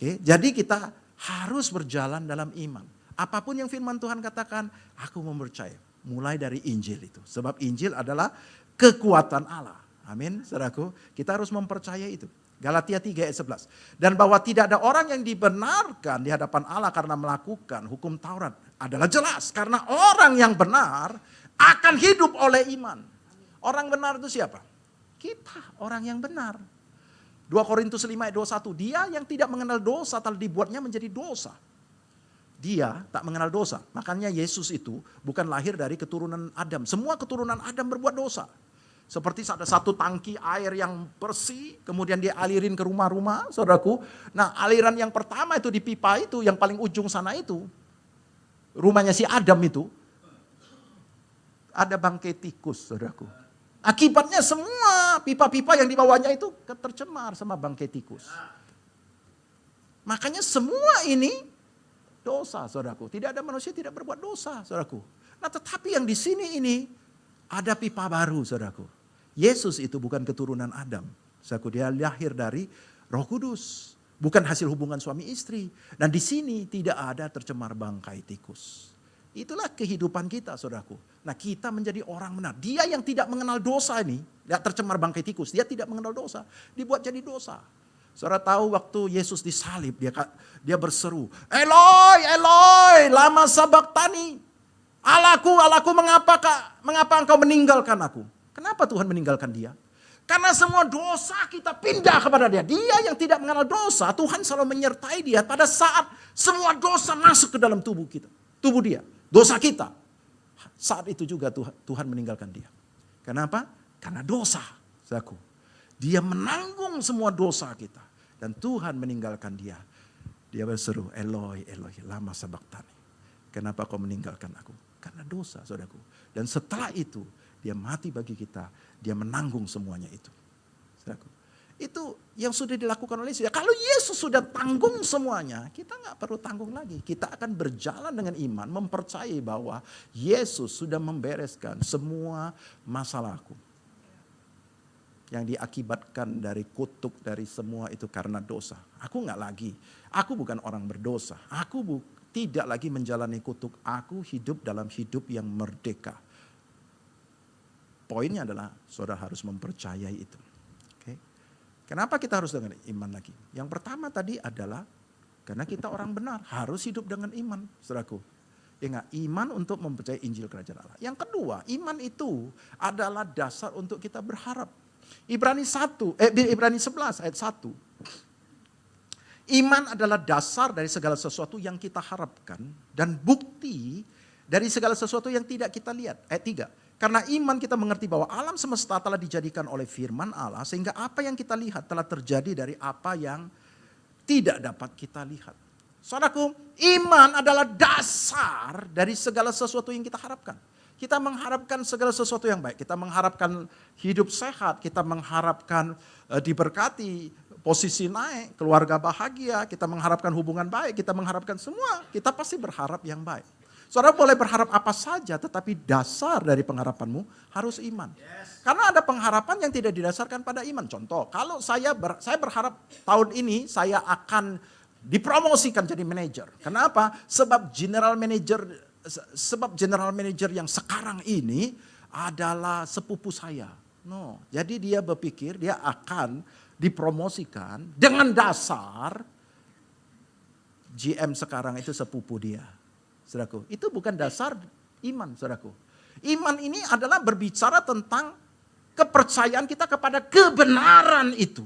Jadi kita harus berjalan dalam iman. Apapun yang firman Tuhan katakan, aku mempercaya. Mulai dari Injil itu. Sebab Injil adalah kekuatan Allah. Amin, saudaraku. Kita harus mempercayai itu. Galatia 3 ayat 11. Dan bahwa tidak ada orang yang dibenarkan di hadapan Allah karena melakukan hukum Taurat. Adalah jelas. Karena orang yang benar akan hidup oleh iman. Orang benar itu siapa? Kita, orang yang benar. 2 Korintus 5 ayat 21, dia yang tidak mengenal dosa telah dibuatnya menjadi dosa. Dia tak mengenal dosa. Makanya Yesus itu bukan lahir dari keturunan Adam. Semua keturunan Adam berbuat dosa. Seperti ada satu tangki air yang bersih, kemudian dia alirin ke rumah-rumah, saudaraku. Nah aliran yang pertama itu di pipa itu, yang paling ujung sana itu, rumahnya si Adam itu, ada bangkai tikus, saudaraku. Akibatnya semua pipa-pipa yang dibawanya itu tercemar sama bangkai tikus. Makanya semua ini dosa, saudaraku. Tidak ada manusia tidak berbuat dosa, saudaraku. Nah tetapi yang di sini ini ada pipa baru, saudaraku. Yesus itu bukan keturunan Adam. Saudaraku, dia lahir dari Roh Kudus. Bukan hasil hubungan suami istri. Dan di sini tidak ada tercemar bangkai tikus. Itulah kehidupan kita, saudaraku. Nah kita menjadi orang benar. Dia yang tidak mengenal dosa ini, tidak tercemar bangkai tikus, dia tidak mengenal dosa, dibuat jadi dosa. Saudara tahu waktu Yesus disalib, dia berseru, Eloi, Eloi, lama sabachthani. Allahku, Allahku, mengapa engkau meninggalkan aku? Kenapa Tuhan meninggalkan dia? Karena semua dosa kita pindah kepada dia. Dia yang tidak mengenal dosa, Tuhan selalu menyertai dia pada saat semua dosa masuk ke dalam tubuh kita. Tubuh dia, dosa kita. Saat itu juga Tuhan meninggalkan dia. Kenapa? Karena dosa, saudaraku. Dia menanggung semua dosa kita. Dan Tuhan meninggalkan dia. Dia berseru, Eloi, Eloi, lama sabachthani. Kenapa kau meninggalkan aku? Karena dosa, saudaraku. Dan setelah itu, dia mati bagi kita. Dia menanggung semuanya itu. Saudaraku. Itu yang sudah dilakukan oleh Yesus. Kalau Yesus sudah tanggung semuanya, kita nggak perlu tanggung lagi. Kita akan berjalan dengan iman, mempercayai bahwa Yesus sudah membereskan semua masalahku. Yang diakibatkan dari kutuk, dari semua itu karena dosa. Aku nggak lagi. Aku bukan orang berdosa. Aku tidak lagi menjalani kutuk. Aku hidup dalam hidup yang merdeka. Poinnya adalah saudara harus mempercayai itu. Okay? Kenapa kita harus dengan iman lagi? Yang pertama tadi adalah karena kita orang benar. Harus hidup dengan iman, saudaraku. Ingat, iman untuk mempercayai Injil Kerajaan Allah. Yang kedua, iman itu adalah dasar untuk kita berharap. Ibrani 11 ayat 1. Iman adalah dasar dari segala sesuatu yang kita harapkan dan bukti dari segala sesuatu yang tidak kita lihat. Ayat 3. Karena iman kita mengerti bahwa alam semesta telah dijadikan oleh firman Allah, sehingga apa yang kita lihat telah terjadi dari apa yang tidak dapat kita lihat. Saudaraku, iman adalah dasar dari segala sesuatu yang kita harapkan. Kita mengharapkan segala sesuatu yang baik. Kita mengharapkan hidup sehat. Kita mengharapkan diberkati, posisi naik, keluarga bahagia. Kita mengharapkan hubungan baik. Kita mengharapkan semua. Kita pasti berharap yang baik. Saudara boleh berharap apa saja, tetapi dasar dari pengharapanmu harus iman. Karena ada pengharapan yang tidak didasarkan pada iman. Contoh, kalau saya berharap tahun ini saya akan dipromosikan jadi manajer. Kenapa? Sebab general manager yang sekarang ini adalah sepupu saya. No, jadi dia berpikir dia akan dipromosikan dengan dasar GM sekarang itu sepupu dia. Saudaraku, itu bukan dasar iman, saudaraku. Iman ini adalah berbicara tentang kepercayaan kita kepada kebenaran itu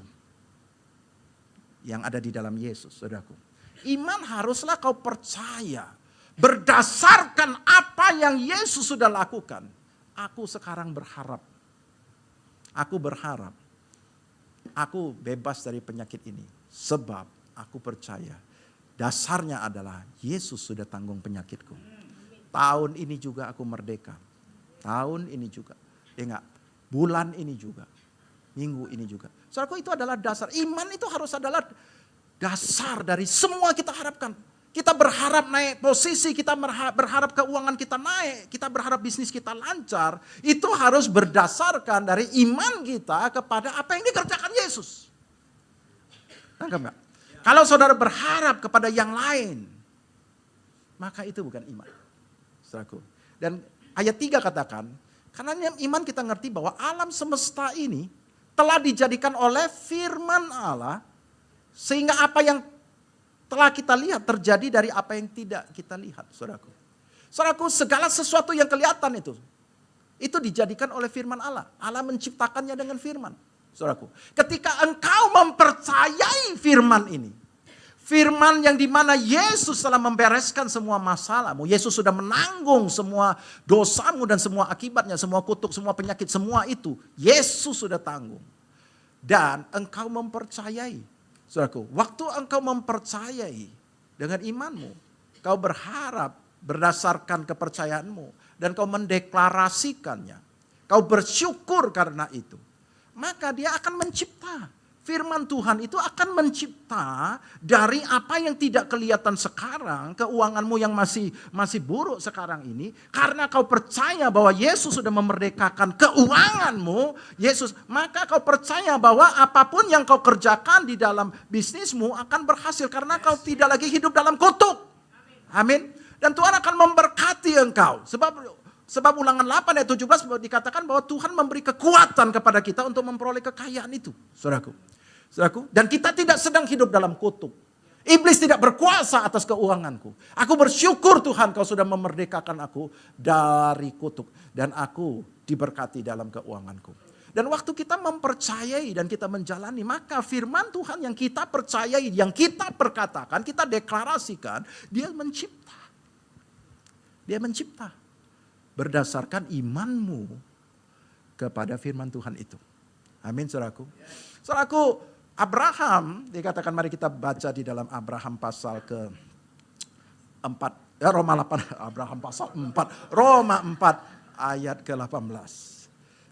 yang ada di dalam Yesus, saudaraku. Iman haruslah kau percaya berdasarkan apa yang Yesus sudah lakukan. Aku sekarang berharap. Aku berharap. Aku bebas dari penyakit ini. Sebab aku percaya. Dasarnya adalah Yesus sudah tanggung penyakitku. Tahun ini juga aku merdeka. Tahun ini juga. Ingat, bulan ini juga. Minggu ini juga. Saudaraku, itu adalah dasar. Iman itu harus adalah dasar dari semua kita harapkan. Kita berharap naik posisi, kita berharap keuangan kita naik, kita berharap bisnis kita lancar. Itu harus berdasarkan dari iman kita kepada apa yang dikerjakan Yesus. Tangkap enggak? Kalau saudara berharap kepada yang lain, maka itu bukan iman. Saudaraku. Dan ayat 3 katakan, karena iman kita ngerti bahwa alam semesta ini telah dijadikan oleh firman Allah, sehingga apa yang telah kita lihat terjadi dari apa yang tidak kita lihat, saudaraku. Saudaraku, segala sesuatu yang kelihatan itu dijadikan oleh firman Allah. Allah menciptakannya dengan firman, saudaraku. Ketika engkau mempercayai firman ini, firman yang dimana Yesus telah membereskan semua masalahmu. Yesus sudah menanggung semua dosamu dan semua akibatnya, semua kutuk, semua penyakit, semua itu. Yesus sudah tanggung. Dan engkau mempercayai. Saudaraku, waktu engkau mempercayai dengan imanmu, kau berharap berdasarkan kepercayaanmu, dan kau mendeklarasikannya, kau bersyukur karena itu, maka dia akan mencipta. Firman Tuhan itu akan mencipta dari apa yang tidak kelihatan sekarang, keuanganmu yang masih buruk sekarang ini, karena kau percaya bahwa Yesus sudah memerdekakan keuanganmu, maka kau percaya bahwa apapun yang kau kerjakan di dalam bisnismu akan berhasil, karena kau tidak lagi hidup dalam kutuk. Amin. Dan Tuhan akan memberkati engkau. Sebab Ulangan 8 ayat 17 dikatakan bahwa Tuhan memberi kekuatan kepada kita untuk memperoleh kekayaan itu. Saudaraku. Dan kita tidak sedang hidup dalam kutuk. Iblis tidak berkuasa atas keuanganku. Aku bersyukur Tuhan kau sudah memerdekakan aku dari kutuk. Dan aku diberkati dalam keuanganku. Dan waktu kita mempercayai dan kita menjalani, maka firman Tuhan yang kita percayai, yang kita perkatakan, kita deklarasikan, dia mencipta. Dia mencipta. Berdasarkan imanmu kepada firman Tuhan itu. Amin, saudaraku. Saudaraku, Abraham, dikatakan mari kita baca di dalam Abraham pasal ke-4. Roma 8, Abraham pasal 4. Roma 4 ayat ke-18.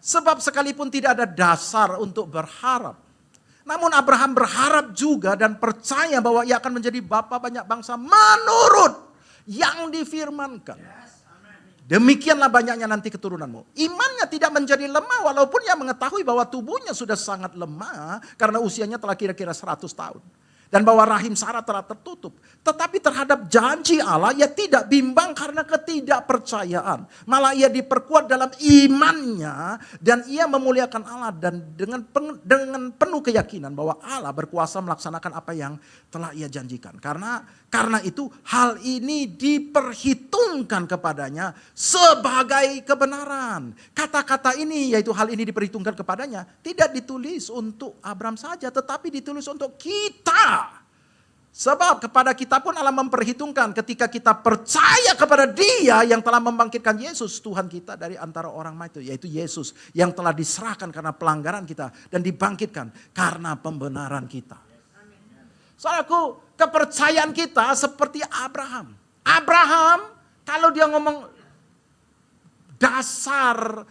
Sebab sekalipun tidak ada dasar untuk berharap. Namun Abraham berharap juga dan percaya bahwa ia akan menjadi bapa banyak bangsa menurut yang difirmankan. Demikianlah banyaknya nanti keturunanmu. Imannya tidak menjadi lemah walaupun ia mengetahui bahwa tubuhnya sudah sangat lemah karena usianya telah kira-kira 100 tahun. Dan bahwa rahim Sarah telah tertutup. Tetapi terhadap janji Allah ia tidak bimbang karena ketidakpercayaan. Malah ia diperkuat dalam imannya dan ia memuliakan Allah dan dengan penuh keyakinan bahwa Allah berkuasa melaksanakan apa yang telah ia janjikan. Karena itu hal ini diperhitungkan kepadanya sebagai kebenaran. Kata-kata ini yaitu hal ini diperhitungkan kepadanya tidak ditulis untuk Abraham saja tetapi ditulis untuk kita. Sebab kepada kita pun Allah memperhitungkan ketika kita percaya kepada Dia yang telah membangkitkan Yesus, Tuhan kita dari antara orang mati, yaitu Yesus yang telah diserahkan karena pelanggaran kita dan dibangkitkan karena pembenaran kita. Saudaraku, kepercayaan kita seperti Abraham. Abraham kalau dia ngomong dasar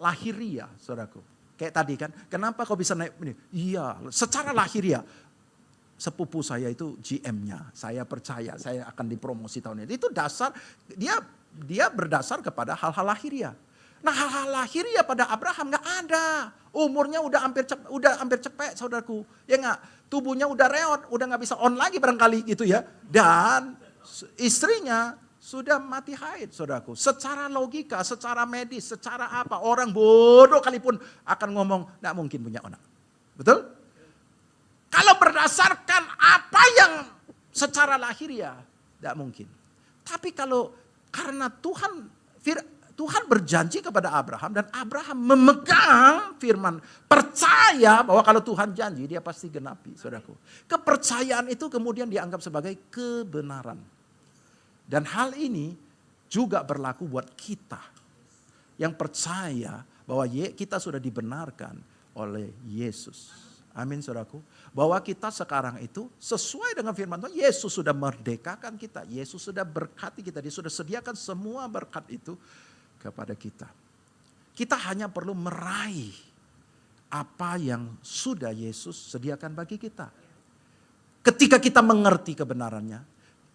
lahiriah, saudaraku. Kayak tadi kan, kenapa kau bisa naik ini? Iya, secara lahiriah. Sepupu saya itu GM-nya, saya percaya saya akan dipromosi tahun ini. Itu dasar, dia berdasar kepada hal-hal lahiriah. Nah hal-hal lahiriah pada Abraham gak ada. Umurnya udah hampir cepet saudaraku. Ya gak, tubuhnya udah reot, udah gak bisa on lagi barangkali gitu ya. Dan istrinya sudah mati haid saudaraku. Secara logika, secara medis, secara apa, orang bodoh kalipun akan ngomong gak mungkin punya anak. Betul? Kalau berdasarkan apa yang secara lahiriah, tidak mungkin. Tapi kalau karena Tuhan berjanji kepada Abraham dan Abraham memegang firman, percaya bahwa kalau Tuhan janji dia pasti genapi, saudaraku. Kepercayaan itu kemudian dianggap sebagai kebenaran. Dan hal ini juga berlaku buat kita yang percaya bahwa kita sudah dibenarkan oleh Yesus. Amin saudaraku. Bahwa kita sekarang itu sesuai dengan firman Tuhan. Yesus sudah merdekakan kita. Yesus sudah berkati kita. Dia sudah sediakan semua berkat itu kepada kita. Kita hanya perlu meraih apa yang sudah Yesus sediakan bagi kita. Ketika kita mengerti kebenarannya,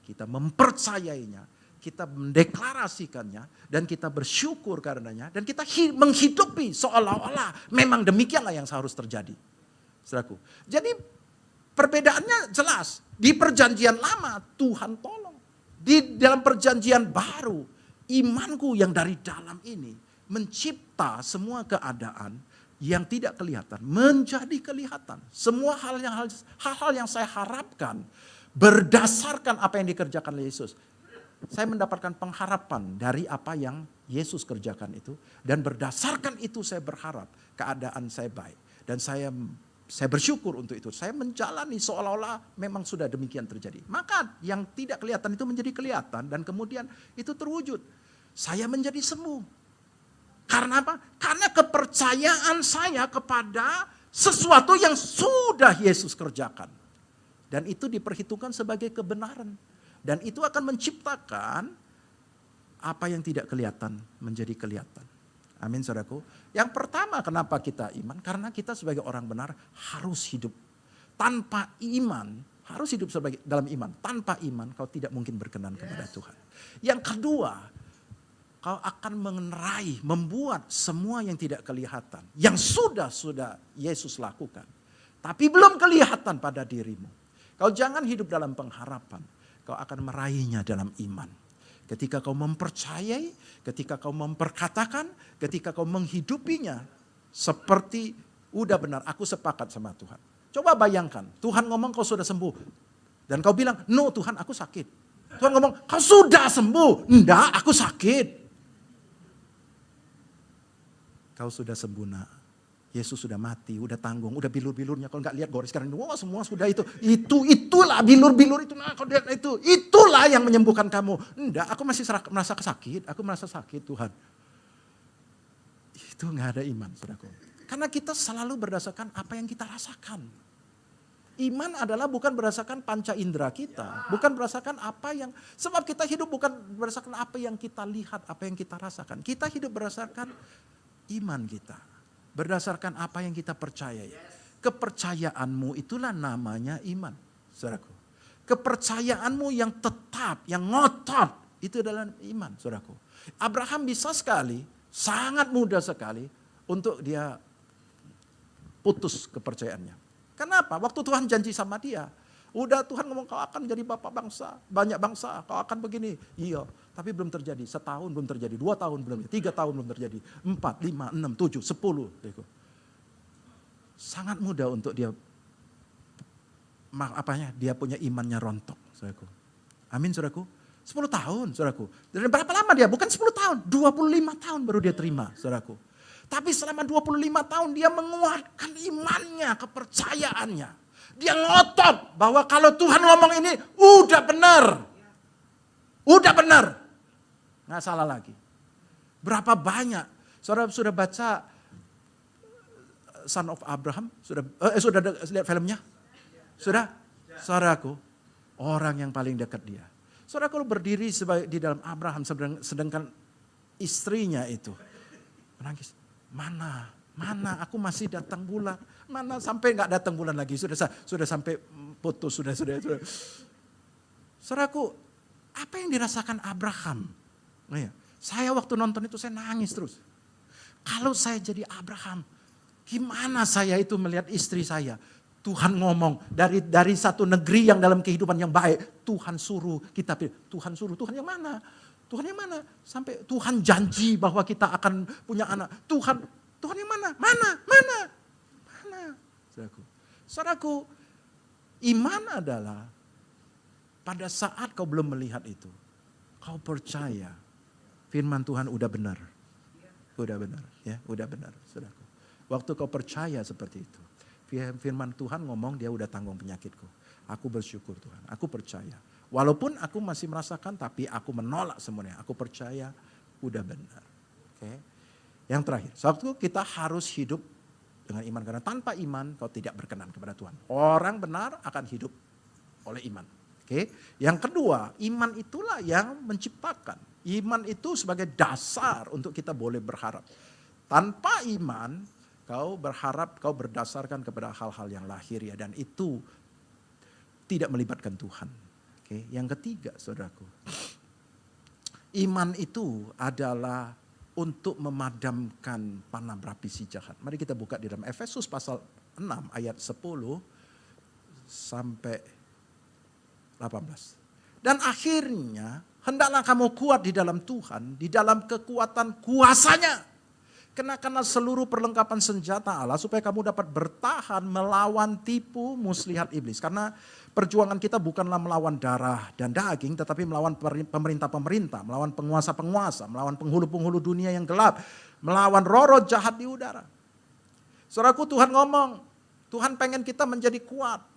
kita mempercayainya, kita mendeklarasikannya, dan kita bersyukur karenanya, dan kita menghidupi seolah-olah memang demikianlah yang seharus terjadi. Saudaraku. Jadi perbedaannya jelas. Di perjanjian lama Tuhan tolong. Di dalam perjanjian baru, imanku yang dari dalam ini mencipta semua keadaan yang tidak kelihatan menjadi kelihatan. Semua hal-hal yang saya harapkan berdasarkan apa yang dikerjakan oleh Yesus. Saya mendapatkan pengharapan dari apa yang Yesus kerjakan itu. Dan berdasarkan itu saya berharap keadaan saya baik. Dan saya bersyukur untuk itu. Saya menjalani seolah-olah memang sudah demikian terjadi. Maka yang tidak kelihatan itu menjadi kelihatan dan kemudian itu terwujud. Saya menjadi sembuh. Karena apa? Karena kepercayaan saya kepada sesuatu yang sudah Yesus kerjakan. Dan itu diperhitungkan sebagai kebenaran. Dan itu akan menciptakan apa yang tidak kelihatan menjadi kelihatan. Amin saudaraku. Yang pertama kenapa kita iman? Karena kita sebagai orang benar harus hidup. Tanpa iman, harus hidup dalam iman. Tanpa iman kau tidak mungkin berkenan kepada Tuhan. Yang kedua, kau akan membuat semua yang tidak kelihatan. Yang sudah Yesus lakukan. Tapi belum kelihatan pada dirimu. Kau jangan hidup dalam pengharapan. Kau akan meraihnya dalam iman. Ketika kau mempercayai, ketika kau memperkatakan, ketika kau menghidupinya. Seperti udah benar, aku sepakat sama Tuhan. Coba bayangkan, Tuhan ngomong kau sudah sembuh. Dan kau bilang, no Tuhan aku sakit. Tuhan ngomong, kau sudah sembuh. Enggak, aku sakit. Kau sudah sembuh nak. Yesus sudah mati, udah tanggung, udah bilur-bilurnya. Kalau nggak lihat goris sekarang, wah semua sudah itu. Itulah bilur-bilur itu. Nah, kalau lihat itu, itulah yang menyembuhkan kamu. Enggak, aku masih merasa sakit. Aku merasa sakit Tuhan. Itu nggak ada iman, saudaraku. Karena kita selalu berdasarkan apa yang kita rasakan. Iman adalah bukan berdasarkan panca indera kita, bukan berdasarkan apa yang, sebab kita hidup bukan berdasarkan apa yang kita lihat, apa yang kita rasakan. Kita hidup berdasarkan iman kita. Berdasarkan apa yang kita percayai. Kepercayaanmu itulah namanya iman, saudaraku. Kepercayaanmu yang tetap, yang ngotot, itu adalah iman, saudaraku. Abraham bisa sekali, sangat mudah sekali untuk dia putus kepercayaannya. Kenapa? Waktu Tuhan janji sama dia, udah Tuhan ngomong kau akan jadi bapak bangsa, banyak bangsa, kau akan begini. Iya, tapi belum terjadi. Setahun belum terjadi, 2 tahun belum, 3 tahun belum terjadi, 4, 5, 6, 7, 10. Sangat mudah untuk dia, dia punya imannya rontok, saudaraku. Amin, saudaraku. 10 tahun, saudaraku. Dan berapa lama dia? Bukan 10 tahun, 25 tahun baru dia terima, saudaraku. Tapi selama 25 tahun dia menguatkan imannya, kepercayaannya. Dia ngotot bahwa kalau Tuhan ngomong ini udah benar. Udah benar. Nggak salah lagi. Berapa banyak. Saudara sudah baca Son of Abraham? Sudah lihat filmnya? Sudah? Saudaraku, orang yang paling dekat dia. Saudara kalau berdiri di dalam Abraham sedangkan istrinya itu menangis. Mana aku masih datang bulan. Mana sampai nggak datang bulan lagi. Sudah sampai putus. Sudah. Saudaraku, apa yang dirasakan Abraham? Saya waktu nonton itu saya nangis terus. Kalau saya jadi Abraham, gimana saya itu melihat istri saya? Tuhan ngomong dari satu negeri yang dalam kehidupan yang baik, Tuhan suruh kita pilih. Tuhan suruh, Tuhan yang mana? Tuhan yang mana? Sampai Tuhan janji bahwa kita akan punya anak. Tuhan yang mana? Mana? Saudaraku, iman adalah pada saat kau belum melihat itu, kau percaya firman Tuhan udah benar. Udah benar, saudaraku. Waktu kau percaya seperti itu, firman Tuhan ngomong dia udah tanggung penyakitku. Aku bersyukur Tuhan, aku percaya. Walaupun aku masih merasakan tapi aku menolak semuanya. Aku percaya udah benar. Oke. Yang terakhir, suatu kita harus hidup dengan iman. Karena tanpa iman kau tidak berkenan kepada Tuhan. Orang benar akan hidup oleh iman. Oke. Yang kedua, iman itulah yang menciptakan. Iman itu sebagai dasar untuk kita boleh berharap. Tanpa iman, kau berharap, kau berdasarkan kepada hal-hal yang lahiriah. Dan itu tidak melibatkan Tuhan. Oke. Yang ketiga, saudaraku. Iman itu adalah untuk memadamkan panah berapi si jahat. Mari kita buka di dalam Efesus pasal 6 ayat 10 sampai 18. Dan akhirnya hendaklah kamu kuat di dalam Tuhan, di dalam kekuatan kuasanya. Kenakanlah seluruh perlengkapan senjata Allah supaya kamu dapat bertahan melawan tipu muslihat iblis. Karena perjuangan kita bukanlah melawan darah dan daging, tetapi melawan pemerintah-pemerintah, melawan penguasa-penguasa, melawan penghulu-penghulu dunia yang gelap, melawan roh-roh jahat di udara. Saudaraku, Tuhan ngomong, Tuhan pengen kita menjadi kuat.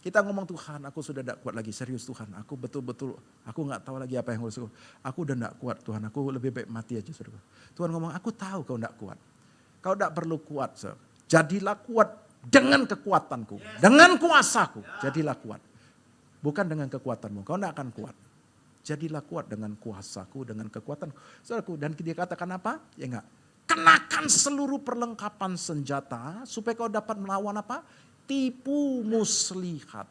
Kita ngomong, Tuhan aku sudah tidak kuat lagi, serius Tuhan. Aku betul-betul, aku gak tahu lagi apa yang harus aku. Aku udah tidak kuat Tuhan, aku lebih baik mati aja. Saudara. Tuhan ngomong, aku tahu kau tidak kuat. Kau tidak perlu kuat. Saudara. Jadilah kuat dengan kekuatanku, dengan kuasaku. Jadilah kuat. Bukan dengan kekuatanmu, kau tidak akan kuat. Jadilah kuat dengan kuasaku, dengan kekuatanku. Saudaraku, dan dia katakan apa? Ya enggak. Kenakan seluruh perlengkapan senjata supaya kau dapat melawan apa? Tipu muslihat.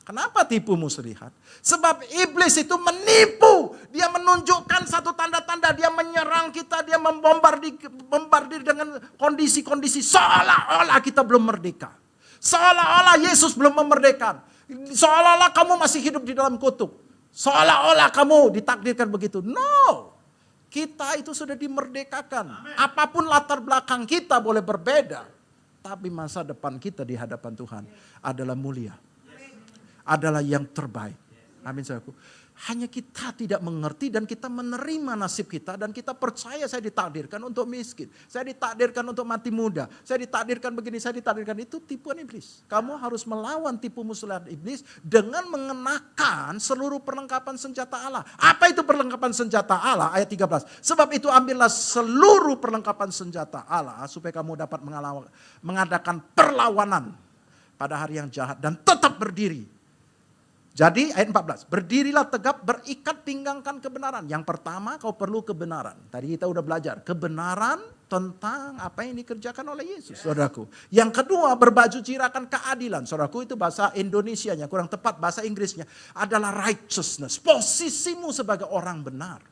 Kenapa tipu muslihat? Sebab iblis itu menipu. Dia menunjukkan satu tanda-tanda. Dia menyerang kita. Dia membombardir dengan kondisi-kondisi. Seolah-olah kita belum merdeka. Seolah-olah Yesus belum memerdekakan. Seolah-olah kamu masih hidup di dalam kutuk. Seolah-olah kamu ditakdirkan begitu. No. Kita itu sudah dimerdekakan. Apapun latar belakang kita boleh berbeda. Tapi masa depan kita di hadapan Tuhan adalah mulia. Adalah yang terbaik. Amin saudaraku. Hanya kita tidak mengerti dan kita menerima nasib kita. Dan kita percaya saya ditakdirkan untuk miskin. Saya ditakdirkan untuk mati muda. Saya ditakdirkan begini, saya ditakdirkan itu tipuan iblis. Kamu harus melawan tipu muslihat iblis dengan mengenakan seluruh perlengkapan senjata Allah. Apa itu perlengkapan senjata Allah? Ayat 13. Sebab itu ambillah seluruh perlengkapan senjata Allah supaya kamu dapat mengadakan perlawanan pada hari yang jahat dan tetap berdiri. Jadi ayat 14, berdirilah tegap, berikat pinggangkan kebenaran. Yang pertama kau perlu kebenaran. Tadi kita udah belajar, kebenaran tentang apa yang dikerjakan oleh Yesus, saudaraku. Yang kedua, berbaju cirakan keadilan. Saudaraku, itu bahasa Indonesianya, kurang tepat bahasa Inggrisnya. Adalah righteousness, posisimu sebagai orang benar.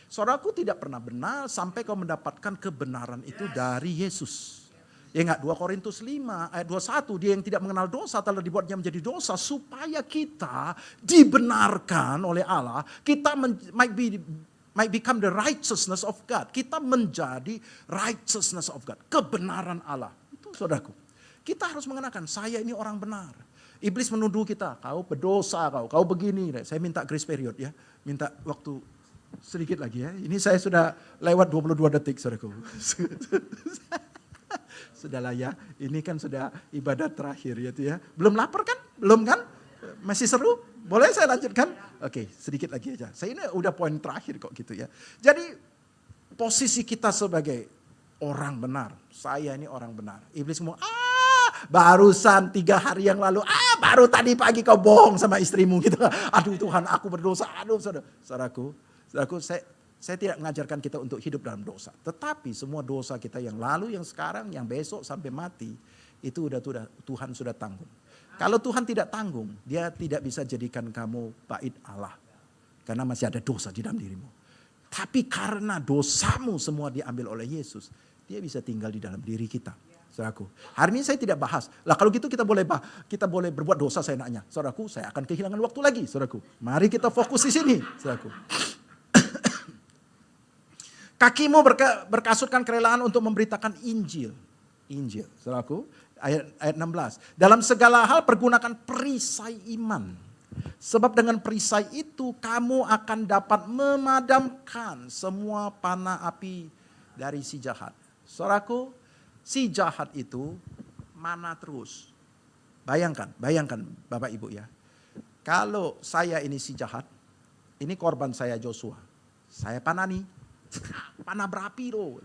Saudaraku tidak pernah benar sampai kau mendapatkan kebenaran itu dari Yesus. Ya enggak, 2 Korintus 5 ayat 21, dia yang tidak mengenal dosa telah dibuatnya menjadi dosa supaya kita dibenarkan oleh Allah, kita might become the righteousness of God. Kita menjadi righteousness of God, kebenaran Allah. Itu saudaraku. Kita harus mengenakan, saya ini orang benar. Iblis menuduh kita, kau berdosa, kau begini. Saya minta grace period ya, minta waktu sedikit lagi ya. Ini saya sudah lewat 22 detik saudaraku. Sudahlah ya, ini kan sudah ibadat terakhir ya. Belum lapar kan? Belum kan? Masih seru? Boleh saya lanjutkan? Oke, sedikit lagi aja. Saya ini udah poin terakhir kok gitu ya. Jadi posisi kita sebagai orang benar. Saya ini orang benar. Iblis ngomong, barusan 3 hari yang lalu, baru tadi pagi kau bohong sama istrimu gitu. Aduh Tuhan, aku berdosa. Aduh saudaraku, saya tidak mengajarkan kita untuk hidup dalam dosa. Tetapi semua dosa kita yang lalu, yang sekarang, yang besok sampai mati, itu udah Tuhan sudah tanggung. Kalau Tuhan tidak tanggung, dia tidak bisa jadikan kamu bait Allah. Karena masih ada dosa di dalam dirimu. Tapi karena dosamu semua diambil oleh Yesus, dia bisa tinggal di dalam diri kita. Saudaraku, hari ini saya tidak bahas. Lah kalau gitu kita boleh berbuat dosa saya nanya. Saudaraku, saya akan kehilangan waktu lagi. Saudaraku, mari kita fokus di sini. Saudaraku. Kakimu berkasutkan kerelaan untuk memberitakan Injil. Injil, saudaraku, ayat 16. Dalam segala hal pergunakan perisai iman. Sebab dengan perisai itu kamu akan dapat memadamkan semua panah api dari si jahat. Saudaraku, si jahat itu mana terus. Bayangkan Bapak Ibu ya. Kalau saya ini si jahat, ini korban saya Joshua. Saya panani. Panah berapi loh.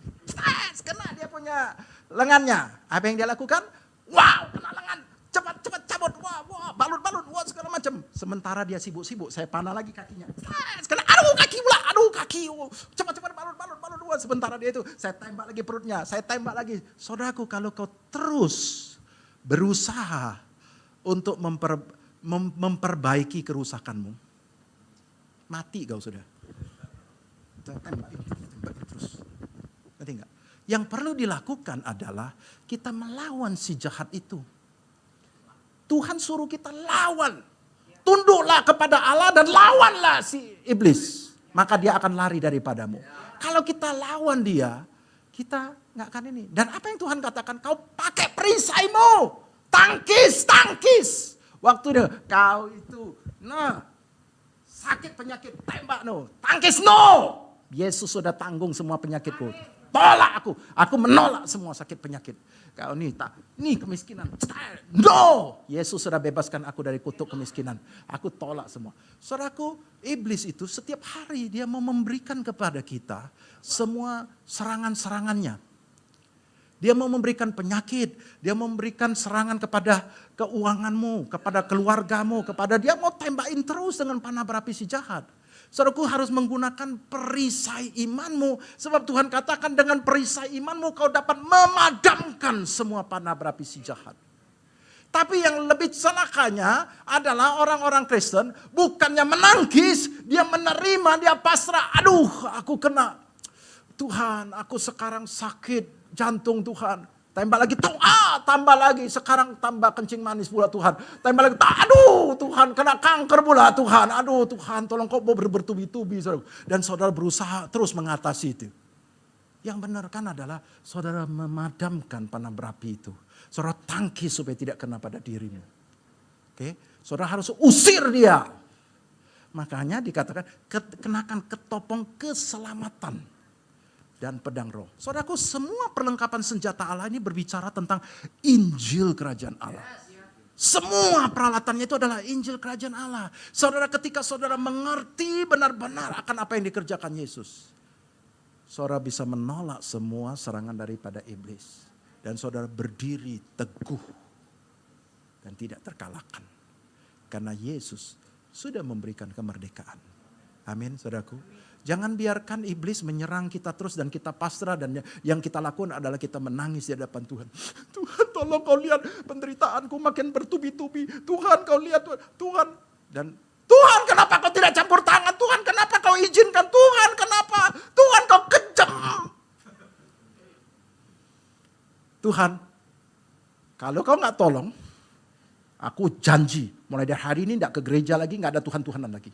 Kena dia punya lengannya. Apa yang dia lakukan? Wow, kena lengan. Cepat cabut. Wah, balut, wah segala macam. Sementara dia sibuk, saya panah lagi kakinya. Kena, aduh kaki pula, cepat balut. Wah, sementara dia itu, saya tembak lagi perutnya, saya tembak lagi. Saudaraku, kalau kau terus berusaha untuk memperbaiki kerusakanmu, mati kau sudah. Tembakin terus. Ngerti enggak? Yang perlu dilakukan adalah kita melawan si jahat itu. Tuhan suruh kita lawan. Tunduklah kepada Allah dan lawanlah si iblis. Maka dia akan lari daripadamu. Kalau kita lawan dia, kita enggak akan ini. Dan apa yang Tuhan katakan? Kau pakai perisaimu. Tangkis. Waktu dia, kau itu, sakit penyakit, tembak tangkis Yesus sudah tanggung semua penyakitku. Tolak aku menolak semua sakit penyakit. Kau nih kemiskinan. No, Yesus sudah bebaskan aku dari kutuk kemiskinan. Aku tolak semua. Saudaraku, iblis itu setiap hari dia mau memberikan kepada kita semua serangan-serangannya. Dia mau memberikan penyakit, dia mau memberikan serangan kepada keuanganmu, kepada keluargamu, dia mau tembakin terus dengan panah berapi si jahat. Saudaraku harus menggunakan perisai imanmu. Sebab Tuhan katakan dengan perisai imanmu kau dapat memadamkan semua panah berapi si jahat. Tapi yang lebih celakanya adalah orang-orang Kristen bukannya menangis, dia menerima, dia pasrah. Aduh, aku kena. Tuhan, aku sekarang sakit jantung Tuhan. Tembak lagi, tambah lagi. Sekarang tambah kencing manis pula Tuhan. Tembak lagi, aduh Tuhan kena kanker pula Tuhan. Aduh Tuhan tolong kau bertubi-tubi. Dan saudara berusaha terus mengatasi itu. Yang benar kan adalah saudara memadamkan panah berapi itu. Saudara tangkis supaya tidak kena pada dirimu. Oke, saudara harus usir dia. Makanya dikatakan kenakan ketopong keselamatan. Dan pedang roh. Saudaraku, semua perlengkapan senjata Allah ini berbicara tentang Injil Kerajaan Allah. Semua peralatannya itu adalah Injil Kerajaan Allah. Saudara, ketika saudara mengerti benar-benar akan apa yang dikerjakan Yesus, saudara bisa menolak semua serangan daripada iblis. Dan saudara berdiri teguh dan tidak terkalahkan. Karena Yesus sudah memberikan kemerdekaan. Amin, saudaraku. Jangan biarkan iblis menyerang kita terus dan kita pasrah dan yang kita lakukan adalah kita menangis di hadapan Tuhan. Tuhan tolong kau lihat penderitaanku makin bertubi-tubi. Tuhan kau lihat Tuhan. Dan Tuhan kenapa kau tidak campur tangan? Tuhan kenapa kau izinkan? Tuhan kenapa? Tuhan kau kejam. Tuhan, kalau kau nggak tolong, aku janji mulai dari hari ini nggak ke gereja lagi, nggak ada Tuhan-Tuhanan lagi.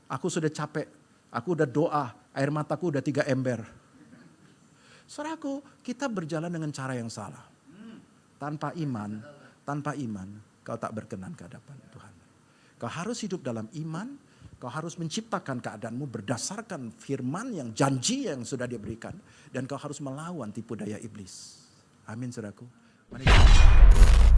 Aku sudah capek, aku udah doa, air mataku udah 3 ember. Saudaraku, kita berjalan dengan cara yang salah. Tanpa iman, kau tak berkenan ke hadapan Tuhan. Kau harus hidup dalam iman, Kau harus menciptakan keadaanmu berdasarkan firman yang janji yang sudah diberikan. Dan kau harus melawan tipu daya iblis. Amin, saudaraku. Mari kita